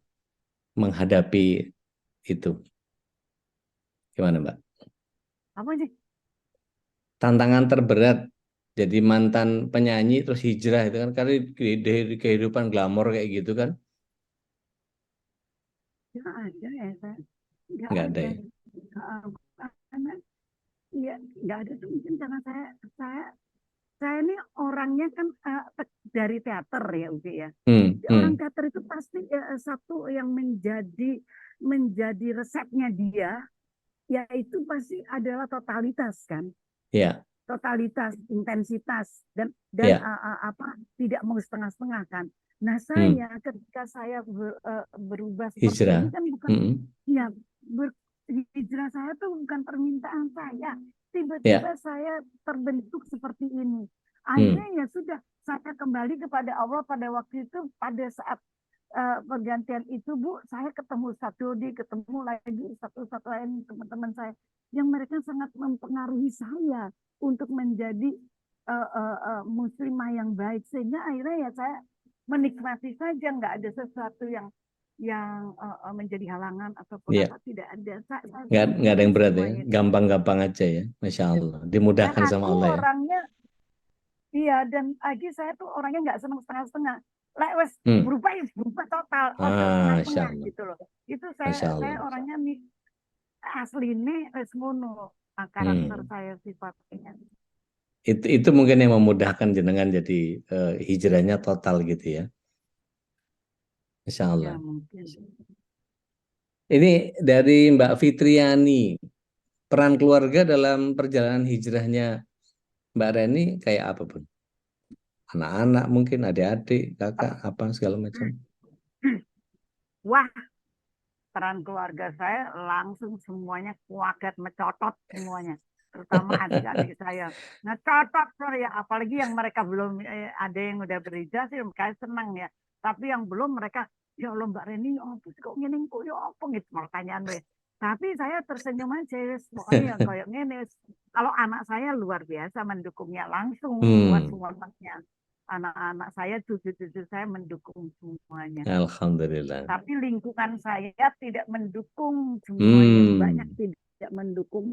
menghadapi itu? Gimana, Mbak? Apa sih? Tantangan terberat jadi mantan penyanyi terus hijrah itu kan karena di kehidupan glamor kayak gitu kan Nggak ada ya, saya. Nggak nggak ada ada. ya. Uh, karena ya nggak ada tuh, mungkin karena saya saya ini orangnya kan dari teater ya, Ugi ya. Hmm, Orang hmm, teater itu pasti satu yang menjadi resepnya dia, yaitu pasti adalah totalitas kan, ya, totalitas, intensitas, dan ya, apa, tidak mau setengah-setengah kan. Nah hmm, saya ketika saya berubah seperti ini hijrah, kan bukan, hmm, ya, hijrah saya tuh bukan permintaan saya, ya, tiba-tiba saya terbentuk seperti ini. hmm, Akhirnya ya sudah, saya kembali kepada Allah pada waktu itu, pada saat pergantian itu, Bu, saya ketemu satu di, ketemu lagi satu lain teman-teman saya yang mereka sangat mempengaruhi saya untuk menjadi muslimah yang baik, sehingga akhirnya ya saya menikmati saja, nggak ada sesuatu yang menjadi halangan ataupun ya, apa, tidak ada. Saya nggak ada syukuri yang berat ya, semuanya itu. gampang-gampang aja ya, Masya Allah, Dan dimudahkan sama aku Allah ya. orangnya, iya, dan lagi saya tuh orangnya nggak senang setengah-setengah. Lek wes Hmm, berubah total, ojo Masya setengah-setengah Allah, gitu loh. Itu Masya saya Allah. orangnya nih aslinya wes ngono, karakter Hmm. saya sifatnya. Itu mungkin yang memudahkan jenengan jadi hijrahnya total gitu ya, Masya Allah. Ya mungkin. Ini dari Mbak Fitriani. Peran keluarga dalam perjalanan hijrahnya Mbak Reni kayak apa pun? Anak-anak mungkin, adik-adik, kakak, apa segala macam. Wah, peran keluarga saya langsung semuanya kuagat, mencotot semuanya. Terutama adik-adik saya. Ngecotot, sorry ya. Apalagi yang mereka belum, ada yang udah berhijrah sih, kayak senang ya. Tapi yang belum mereka, ya Allah Mbak Reni, apa sih kok ngene kok ya apa gitu pertanyaan gue. Tapi saya tersenyum aja, wes. Pokoknya ya kayak ngene. Wes. Kalau anak saya luar biasa mendukungnya langsung semua Hmm, semuanya. Anak-anak saya, cucu-cucu saya mendukung semuanya. Alhamdulillah. Tapi lingkungan saya tidak mendukung semuanya, banyak Hmm, tidak mendukung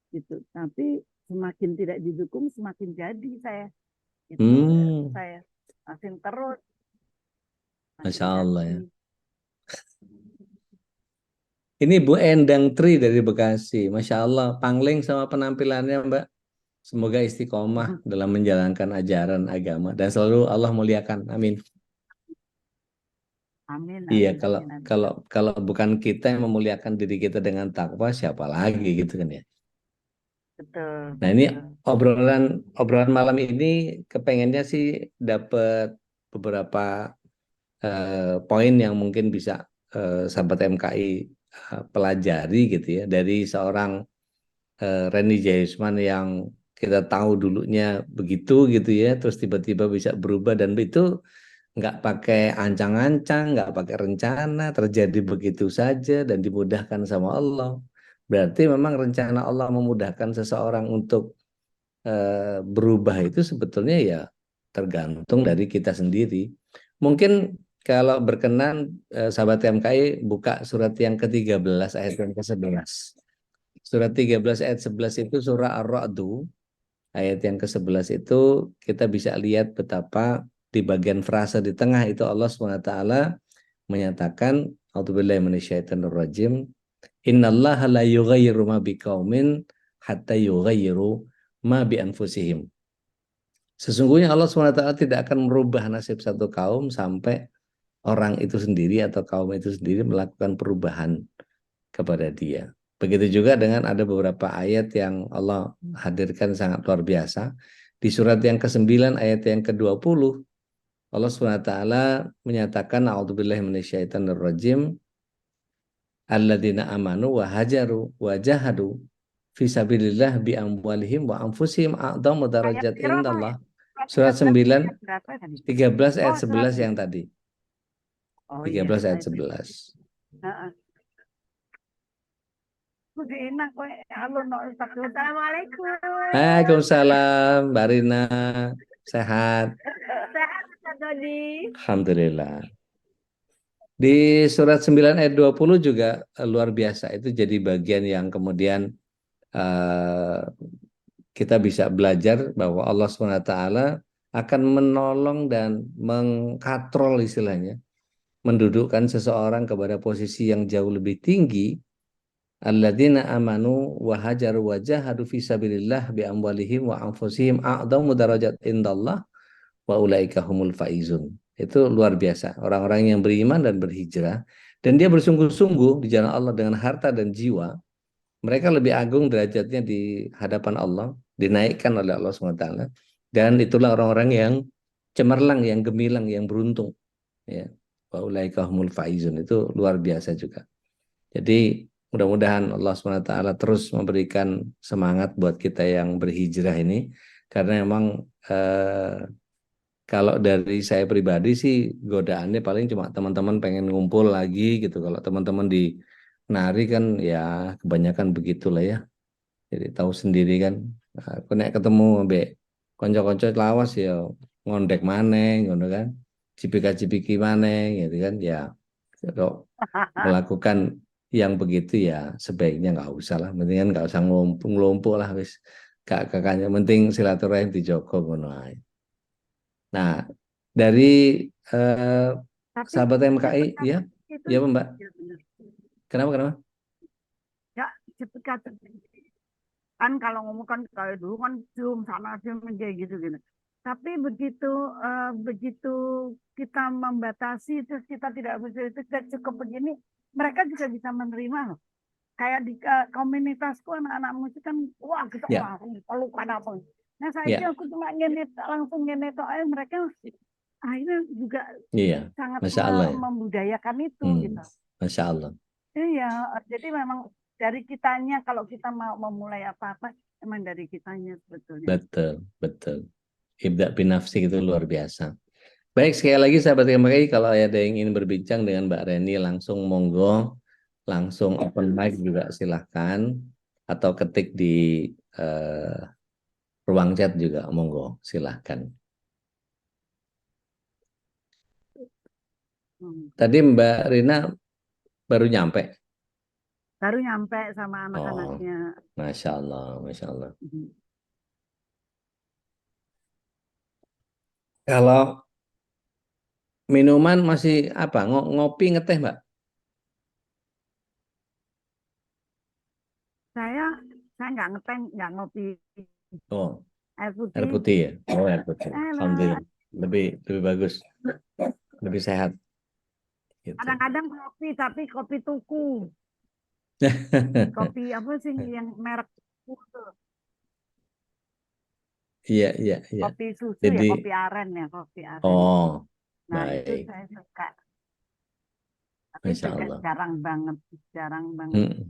gitu. Tapi semakin tidak didukung semakin jadi saya itu hmm, saya makin terus makin Masya Allah ya. jadi. Ini Bu Endang Tri dari Bekasi. Masya Allah, pangling sama penampilannya Mbak. Semoga istiqomah dalam menjalankan ajaran agama dan selalu Allah muliakan. Amin. Amin Iya, amin kalau amin amin. kalau kalau bukan kita yang memuliakan diri kita dengan takwa, siapa lagi gitu kan ya. Betul Nah, ini betul. obrolan obrolan malam ini kepengennya sih dapat beberapa poin yang mungkin bisa sahabat MKI pelajari gitu ya dari seorang Reni Jaisman yang kita tahu dulunya begitu gitu ya, terus tiba-tiba bisa berubah dan itu nggak pakai ancang-ancang, nggak pakai rencana, terjadi begitu saja dan dimudahkan sama Allah. Berarti memang rencana Allah memudahkan seseorang untuk berubah itu sebetulnya ya tergantung dari kita sendiri. Mungkin kalau berkenan sahabat MKI buka surat yang ke-13 ayat yang ke-11. Surat 13 ayat 11 itu surah Ar-Ra'du. Ayat yang ke-11 itu kita bisa lihat betapa di bagian frasa di tengah itu Allah SWT menyatakan A'udzubillahi minasyaitonirrajim. Innallaha la yughayyiru ma biqaumin hatta yughayyiru ma bi anfusihim. Sesungguhnya Allah SWT tidak akan merubah nasib satu kaum sampai orang itu sendiri atau kaum itu sendiri melakukan perubahan kepada dia. Begitu juga dengan ada beberapa ayat yang Allah hadirkan sangat luar biasa. Di surat yang ke-9 ayat yang ke-20 Allah SWT menyatakan a'udzubillahi minasyaitonirrajim alladzina amanu wa hajaru wa jahadu fi sabilillah bi amwalihim wa anfusihim a'dhamu Ayat darajat berapa Pak? indallah. Surat Surat 13 9 ayat berapa tadi? 13 ayat Oh surat 11 yang tadi. oh iya 13 ayat ayat 11. Heeh. Udah enak kok. Halo, no, Assalamualaikum. Waalaikumsalam, Mbak Rina. Sehat. Sehat, Kak Dodi. Alhamdulillah. Di surat 9 ayat 20 juga luar biasa. Itu jadi bagian yang kemudian eh, kita bisa belajar bahwa Allah SWT akan menolong dan mengkatrol istilahnya. Mendudukkan seseorang kepada posisi yang jauh lebih tinggi. Alladzina amanu wa hajaru wa jahadu fi sabilillah bi amwalihim wa anfusihim a'dhamu darajat indallah wa ulaika humul faizun. Itu luar biasa. Orang-orang yang beriman dan berhijrah dan dia bersungguh-sungguh di jalan Allah dengan harta dan jiwa, mereka lebih agung derajatnya di hadapan Allah, dinaikkan oleh Allah SWT. Dan itulah orang-orang yang cemerlang, yang gemilang, yang beruntung. Ya. Wa ulaika humul faizun. Itu luar biasa juga. Jadi mudah-mudahan Allah SWT terus memberikan semangat buat kita yang berhijrah ini. Karena memang kalau dari saya pribadi sih godaannya paling cuma teman-teman pengen ngumpul lagi gitu. Kalau teman-teman di nari kan ya kebanyakan begitulah ya. Jadi tahu sendiri kan. Aku nek ketemu ambek konco-konco lawas ya ngondek maneng ngono kan. Cipika-cipiki maneng gitu kan. Ya kalau melakukan yang begitu ya sebaiknya nggak usah lah. Mendingan nggak usah ngelumpuk lah wis. Kakaknya penting silaturahim dijogo ngono ae. Nah, dari eh, Tapi sahabat MKI, cepet ya, kata itu ya Mbak. ya benar. Kenapa, kenapa? Ya cepet kata kan kalau ngomong kan kayak dulu kan zoom sana zoom kayak gitu gitu. Tapi begitu begitu kita membatasi terus kita tidak bisa itu tidak cukup begini, mereka juga bisa menerima loh. Kayak di komunitasku anak-anak musik kan wah kita Ya, langsung pelukan apa. Nah saya ya, aku cuma ngenet langsung ngenet aja mereka akhirnya juga iya. sangat Masya Allah ya. membudayakan itu gitu. Masya Allah. Iya, jadi memang dari kitanya kalau kita mau memulai apa-apa, emang dari kitanya sebetulnya. Betul, betul. Ibda bin nafsi itu luar biasa. Baik, sekali lagi sahabat KMKI, kalau ada yang ingin berbincang dengan Mbak Reni langsung monggo, langsung open mic juga silahkan, atau ketik di eh, ruang chat juga monggo, silahkan. Hmm. Tadi Mbak Rina baru nyampe. Baru nyampe sama Oh, anak-anaknya. Masya Allah, Masya Allah. Mhm. Kalau minuman masih apa? Ngopi, ngeteh, Mbak? Saya saya nggak ngeteng, nggak ngopi, Oh, air air putih. putih ya? Oh, air putih. Enak. Alhamdulillah. Lebih bagus, lebih sehat gitu. Kadang-kadang kopi, tapi kopi tuku. Kopi apa sih yang merek tuku tuh? Iya, iya, iya. Kopi susu Jadi, ya, kopi aren ya, kopi aren. oh, Nah, itu baik. saya suka. Tapi Masya juga Allah. jarang banget, jarang banget. Mm.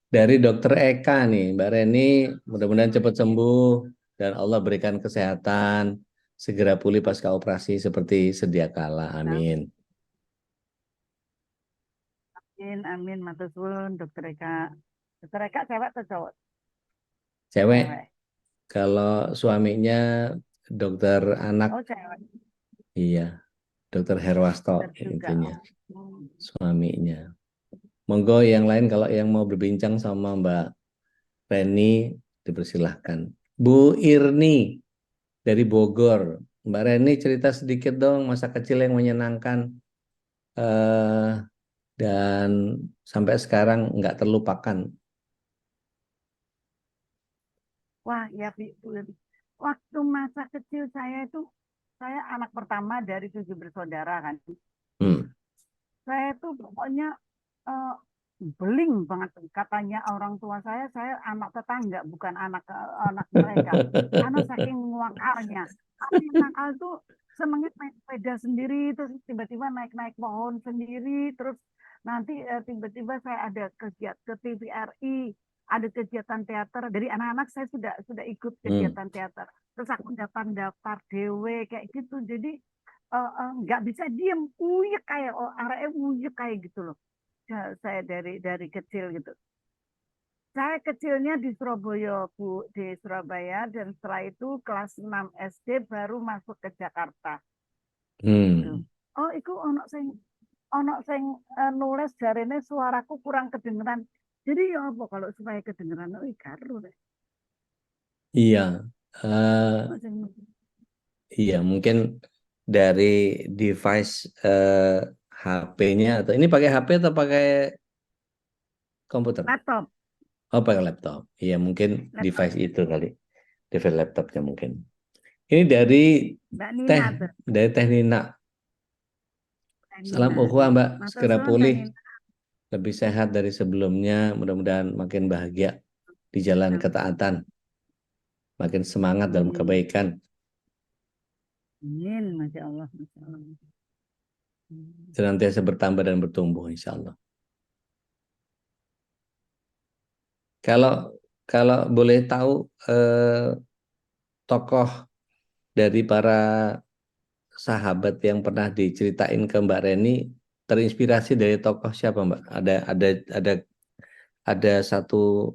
Dari Dokter Eka nih, Mbak Reni, mudah-mudahan cepat sembuh dan Allah berikan kesehatan, segera pulih pasca operasi seperti sedia kala. Amin. Amin, amin, matur suwun, Dokter Eka. Dokter Eka cewek atau cowok? Cewek, Cewek. kalau suaminya dokter anak, Oh, cewek. iya, Dokter Herwasto Dokter juga. intinya, Oh. Hmm. suaminya. Monggo yang lain kalau yang mau berbincang sama Mbak Reni, dipersilahkan. Bu Irni dari Bogor. Mbak Reni cerita sedikit dong masa kecil yang menyenangkan eh, dan sampai sekarang nggak terlupakan. Wah, ya, Bu. Waktu masa kecil saya itu, saya anak pertama dari 7 bersaudara kan. Hmm. Saya tuh pokoknya eh, beling banget katanya orang tua saya anak tetangga bukan anak anak mereka karena saking wakarnya. Aku yang nakal tuh semangat naik sepeda sendiri terus tiba-tiba naik-naik pohon sendiri terus nanti tiba-tiba saya ada kegiatan ke TVRI ada kegiatan teater dari anak-anak saya sudah ikut Hmm. kegiatan teater terus aku daftar dewe kayak gitu jadi nggak bisa diem uyek kayak arahnya uyek kayak gitu loh. Saya dari kecil gitu. Saya kecilnya di Surabaya, Bu, di Surabaya dan setelah itu kelas 6 SD baru masuk ke Jakarta gitu. Hmm. Oh, itu ono sing nulis jarene suaraku kurang kedengeran. Jadi ya apa kalau supaya kedengeran oh karo deh. Iya, eh, Ono sing iya mungkin dari device HP-nya atau ini pakai HP atau pakai komputer? laptop, Oh, pakai laptop. Iya, mungkin laptop device itu kali. Device laptopnya mungkin. Ini dari Mbak Teh, Nina tuh. dari Teh Nina. Mbak Salam Nina. ukhuwah, Mbak. Matur Segera suwun Teh pulih, Nina. lebih sehat dari sebelumnya. Mudah-mudahan makin bahagia di jalan ketaatan, makin semangat dalam Amin. kebaikan, Amin. Masya Allah. Masya Allah. Hmm. senantiasa bertambah dan bertumbuh, insya Allah. Kalau kalau boleh tahu tokoh dari para sahabat yang pernah diceritain ke Mbak Reni terinspirasi dari tokoh siapa, Mbak? Ada satu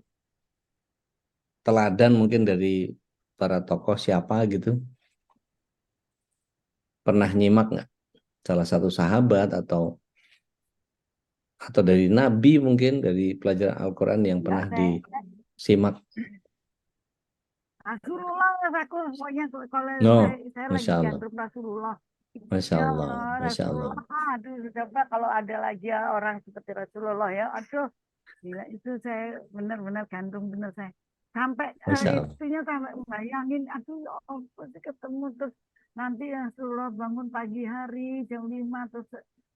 teladan mungkin dari para tokoh siapa gitu? Pernah nyimak nggak? Salah satu sahabat atau dari Nabi mungkin dari pelajaran Al-Quran yang Enggak, pernah saya disimak? Rasulullah aku pokoknya kalau saya, No, saya lagi Masya Allah, gandrung Rasulullah. Masya Ya Allah, Allah, Masya Allah, Rasulullah. Aduh, coba kalau ada lagi ya orang seperti Rasulullah ya. Aduh, gila itu saya benar-benar gandrung benar saya. Sampai Masya Allah, itunya sampai bayangin, aduh ya Allah, sih ketemu terus nanti ya Rasulullah bangun pagi hari jam 5 terus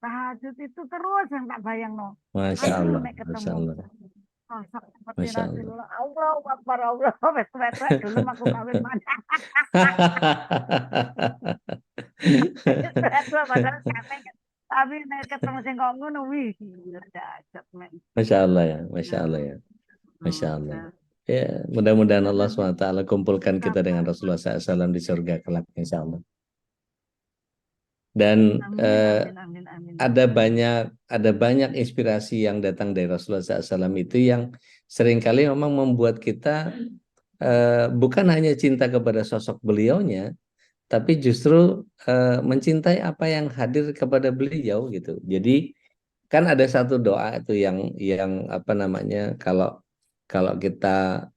tahajud itu terus yang tak bayang no. Masya Aduh, Allah, nek Masya ketemu Allah, sosok seperti Masya Allah. Rasulullah. Allah Akbar Allah. Wes wet dulu aku kawin mana. Itu padahal capek. Tapi nek ketemu sing kok ngono wih gila dahsyat men. Masya Allah ya, Masya Allah Ya, ya, Masya oh, Allah. Ya, mudah-mudahan Allah nanti SWT kumpulkan kita dengan Rasulullah SAW di surga kelak, insya Allah. Dan Amin, amin, amin, amin. ada banyak inspirasi yang datang dari Rasulullah SAW itu yang seringkali memang membuat kita bukan hanya cinta kepada sosok beliaunya, tapi justru mencintai apa yang hadir kepada beliau gitu. Jadi kan ada satu doa itu yang apa namanya, kalau kalau kita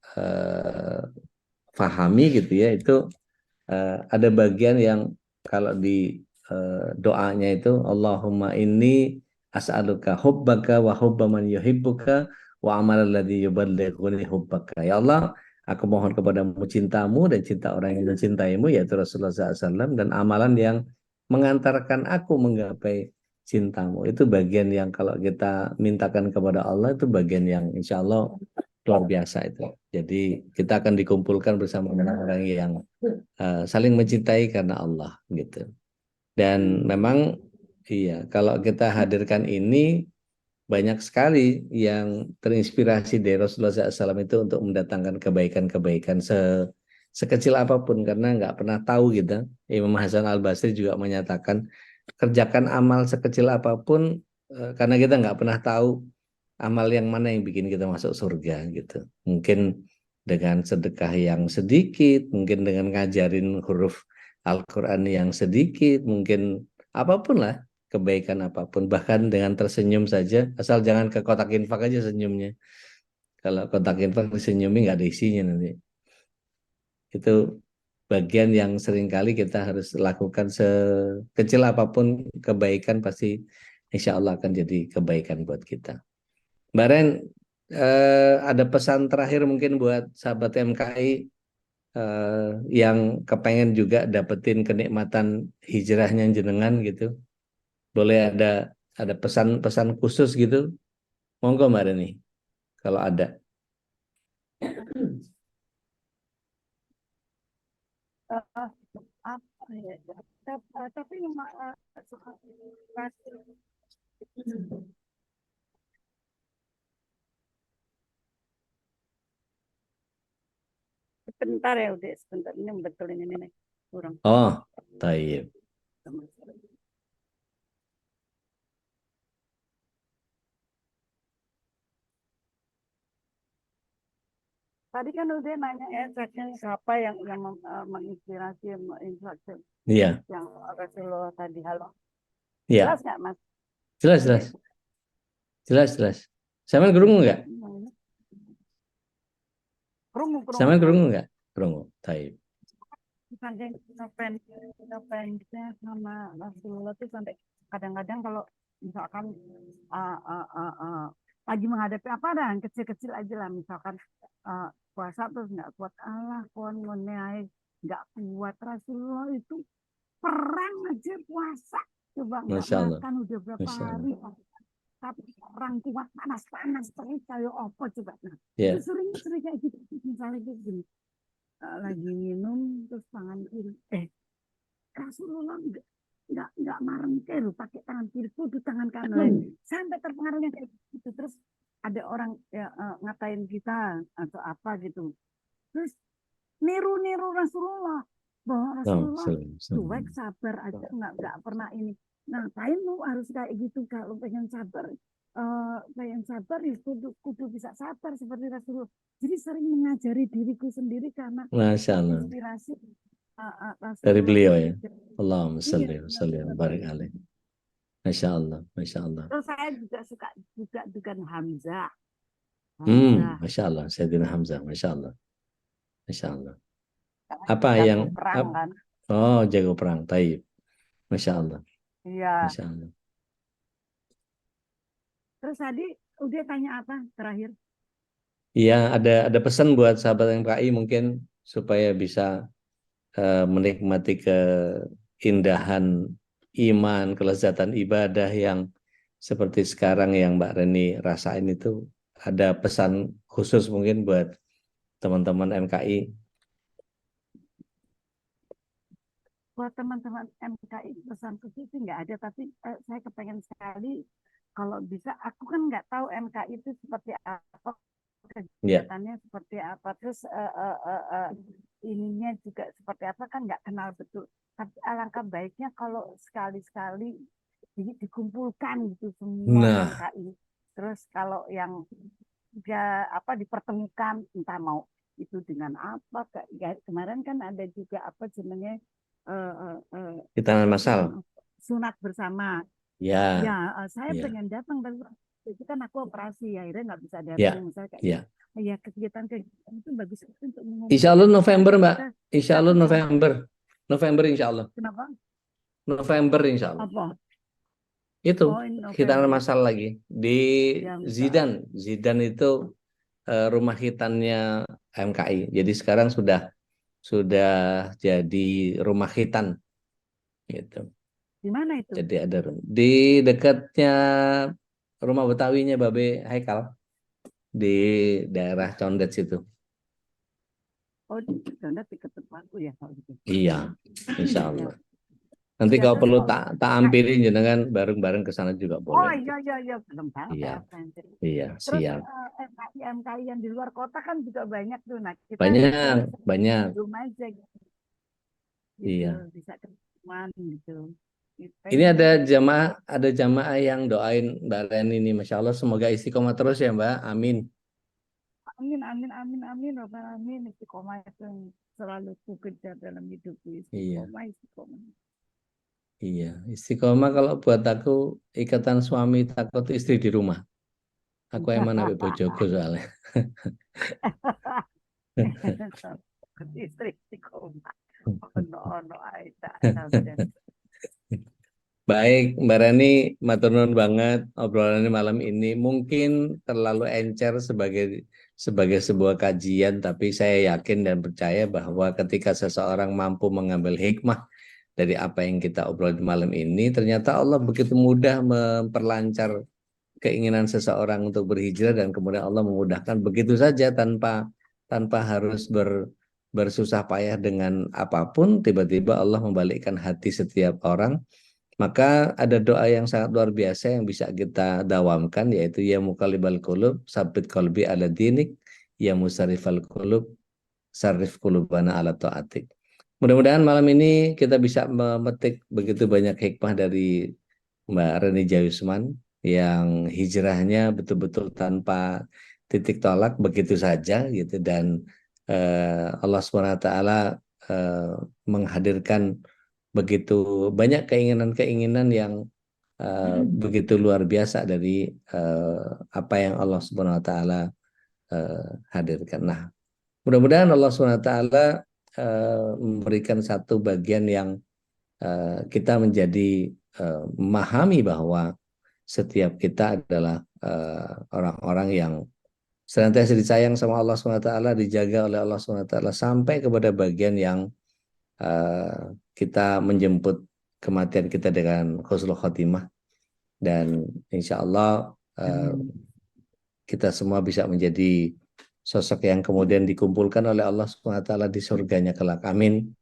fahami gitu ya, itu ada bagian yang kalau di doanya itu Allahumma inni as'aluka hubbaka wa hubba man yuhibbuka wa amalan ladzi yuballighuni hubbaka. Ya Allah, aku mohon kepadamu cintamu dan cinta orang yang mencintaimu yaitu Rasulullah SAW, dan amalan yang mengantarkan aku menggapai cintamu. Itu bagian yang kalau kita mintakan kepada Allah, itu bagian yang insya Allah luar biasa itu. Jadi kita akan dikumpulkan bersama orang-orang yang saling mencintai karena Allah gitu. Dan memang iya, kalau kita hadirkan ini, banyak sekali yang terinspirasi dari Rasulullah SAW itu untuk mendatangkan kebaikan-kebaikan sekecil apapun, karena nggak pernah tahu gitu. Imam Hasan Al Basri juga menyatakan kerjakan amal sekecil apapun, karena kita nggak pernah tahu amal yang mana yang bikin kita masuk surga gitu. Mungkin dengan sedekah yang sedikit, mungkin dengan ngajarin huruf Al-Quran yang sedikit, mungkin apapun lah, kebaikan apapun, bahkan dengan tersenyum saja, asal jangan ke kotak infak aja senyumnya. Kalau kotak infak disenyumi nggak ada isinya nanti. Itu bagian yang seringkali kita harus lakukan, sekecil apapun kebaikan pasti insya Allah akan jadi kebaikan buat kita. Mbak Ren, ada pesan terakhir mungkin buat sahabat MKI yang kepengen juga dapetin kenikmatan hijrahnya jenengan gitu. Boleh ada pesan-pesan khusus gitu? Monggo Mbak Reni, kalau ada. Eh, apa ya? Tapi sebentar ya udah sebentar ini betul ini nih kurang. Oh, tayyib. Tadi kan udah nanya ya siapa yang menginspirasi, Iya, yang Rasulullah tadi. Halo, iya. jelas nggak Mas? Jelas, Udah, jelas. Jelas, jelas. Sama kerungu nggak? kerungu, kerungu, Sama kerungu. kerungu nggak? Kerungu, tayyib. Saking ngefansnya sama Rasulullah tuh sampai kadang-kadang kalau misalkan uh, uh, uh, uh, lagi menghadapi apa ada yang kecil-kecil aja lah, misalkan puasa terus nggak kuat, Allah kon ngoneai nggak kuat. Rasulullah itu perang aja puasa, coba nggak Masya Allah. makan udah berapa Masya Allah. hari, tapi perang kuat panas-panas terus kayak apa coba. Nah itu Ya, sering kayak gitu, misalnya gitu lagi minum terus tangan kiri Rasulullah nggak marengke loh, pakai tangan kiri kudu tangan kanan sampai terpengaruhnya kayak gitu. Terus ada orang ya, ngatain kita atau apa gitu, terus niru-niru Rasulullah, bahwa oh, Rasulullah salam, cuek salam. sabar aja, nggak pernah ini. Ngapain lu harus kayak gitu? Kalau pengen sabar ya kudu bisa sabar seperti Rasulullah. Jadi sering mengajari diriku sendiri karena Masya Allah. terinspirasi Dari Rasulullah beliau ya. sendiri. Allahumma Iya, salli wa sallim wa benar-benar. barik alaih. Masya Allah, Masya Allah. Terus saya juga suka juga dengan Hamzah. Hamzah Masya Allah. Sayyidina Hamzah, Masya Allah. Masya Allah. Apa yang, jago perang kan. oh, jago perang, taib. Masya Allah, Iya. Masya Allah. Terus tadi udah tanya apa terakhir? Iya, ada pesan buat sahabat MKI mungkin supaya bisa menikmati keindahan iman, kelezatan ibadah yang seperti sekarang yang Mbak Reni rasain itu. Ada pesan khusus mungkin buat teman-teman MKI. Buat teman-teman MKI pesan khusus sih nggak ada, tapi saya kepengen sekali kalau bisa. Aku kan nggak tahu MKI itu seperti apa, Ya, kegiatannya seperti apa, terus ininya juga seperti apa kan nggak kenal betul. Tapi alangkah baiknya kalau sekali-sekali dikumpulkan gitu semua Nah, MKI. Terus kalau yang dipertemukan entah mau itu dengan apa kemarin kan ada juga apa jenenge hitanan masal. sunat bersama. Ya, Ya, saya ya, pengen datang tapi itu kan aku operasi akhirnya nggak bisa ya, datang. Misalnya kayak ya. ya kegiatan itu bagus untuk Insya Allah mengumpulkan November, MKI Mbak. kita Insya Allah satu sama November. November insya Allah. kenapa? November insya Allah. Apa? Itu Oh, ini hitanan November. masal lagi di Ya, Zidan. Zidan itu rumah hitannya MKI. Jadi sekarang sudah jadi rumah hitan gitu. di mana itu? Jadi ada di dekatnya rumah Betawinya Babe Haikal di daerah Condet situ. Oh, di Donat di tempatku ya kalau gitu. Iya, insya Ya. Allah. Nanti Ya, kalau terus perlu kalau tak ampirin jenengan bareng-bareng ke sana juga oh boleh. iya belum banget Iya, ya Francis. iya, Terus siap. MKI yang di luar kota kan juga banyak tuh. Nah, kita Banyak, banyak. belum aja gitu, Iya. bisa ketemuan gitu. Ini Pengen. ada jamaah yang doain Mbak Ren ini, Masya Allah, semoga istiqomah terus ya Mbak. Amin. Amin, Rabbal alamin. Istiqomah itu selalu ku kejar dalam hidupku. Iya, Istiqomah. iya. Istiqomah kalau buat aku ikatan suami takut istri di rumah. Aku emang nabi bojoku soalnya. Istri istiqomah. Ono ae tak sampeyan. Baik, Mbak Rani, matur nuwun banget obrolannya malam ini. Mungkin terlalu encer sebagai sebuah kajian, tapi saya yakin dan percaya bahwa ketika seseorang mampu mengambil hikmah dari apa yang kita obrolin malam ini, ternyata Allah begitu mudah memperlancar keinginan seseorang untuk berhijrah dan kemudian Allah memudahkan begitu saja tanpa harus bersusah payah dengan apapun, tiba-tiba Allah membalikkan hati setiap orang. Maka ada doa yang sangat luar biasa yang bisa kita dawamkan, yaitu ya muqallibal qulub sabbit qalbi ala dinik, ya musarrifal qulub sarrif qulubana ala taatik. Mudah-mudahan malam ini kita bisa memetik begitu banyak hikmah dari Mbak Reni Jayusman yang hijrahnya betul-betul tanpa titik tolak begitu saja gitu, dan Allah SWT menghadirkan begitu banyak keinginan-keinginan yang begitu luar biasa dari apa yang Allah Subhanahu Wa Taala hadirkan. Nah, mudah-mudahan Allah Subhanahu Wa Taala memberikan satu bagian yang kita menjadi memahami bahwa setiap kita adalah orang-orang yang senantiasa disayang sama Allah Subhanahu Wa Taala, dijaga oleh Allah Subhanahu Wa Taala sampai kepada bagian yang kita menjemput kematian kita dengan husnul khotimah, dan insya Allah kita semua bisa menjadi sosok yang kemudian dikumpulkan oleh Allah SWT di surganya kelak. Amin.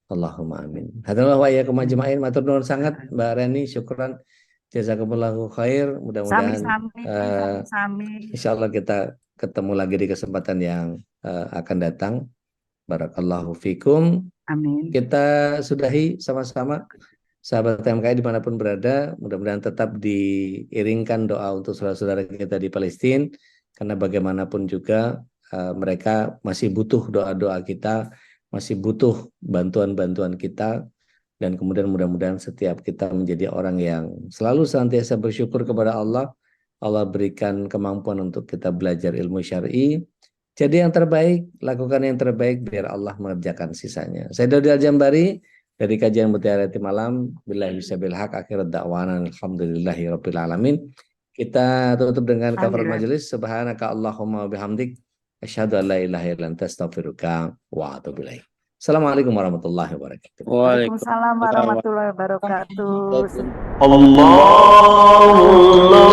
Allahumma amin. Hadallahu wa iyyakum ajma'in. Matur nuwun sangat Mbak Reni, syukran. Jazakumullahu khair. Mudah-mudahan insya Allah kita ketemu lagi di kesempatan yang akan datang. Barakallahu fikum. Amin. Kita sudahi sama-sama sahabat MKI dimanapun berada. Mudah-mudahan tetap diiringkan doa untuk saudara-saudara kita di Palestina, karena bagaimanapun juga mereka masih butuh doa-doa kita, masih butuh bantuan-bantuan kita, dan kemudian mudah-mudahan setiap kita menjadi orang yang selalu senantiasa bersyukur kepada Allah. Allah berikan kemampuan untuk kita belajar ilmu syar'i. Jadi yang terbaik, lakukan yang terbaik biar Allah mengerjakan sisanya. Saya Dodi Al-Jambari dari kajian Mutiara Hati Malam. Billahi sabil haq, akhirat da'wana alhamdulillahi rabbil alamin. Kita tutup dengan kafaratul majelis. Subhanaka Allahumma bihamdik asyhadu an la ilaha illa anta astaghfiruka wa atubu ilaik. Assalamualaikum warahmatullahi wabarakatuh. Waalaikumsalam warahmatullahi wabarakatuh. Allahumma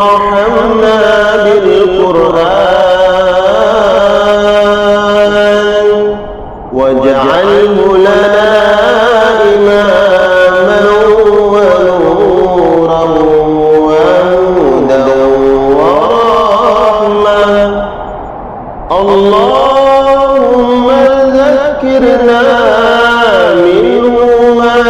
arhamna bil Qur'an waj'alhu lana imaman wa nuran wa hudan wa rahmah. Allahumma zakkirna minhu ma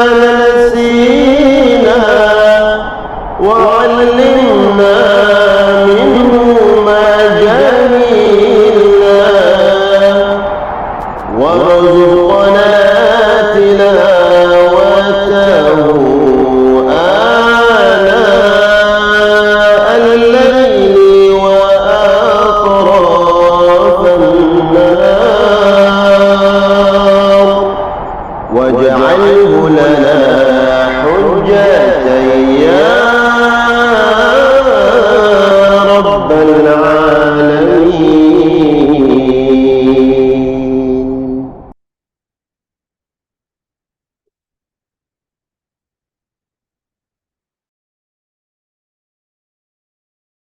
العالمين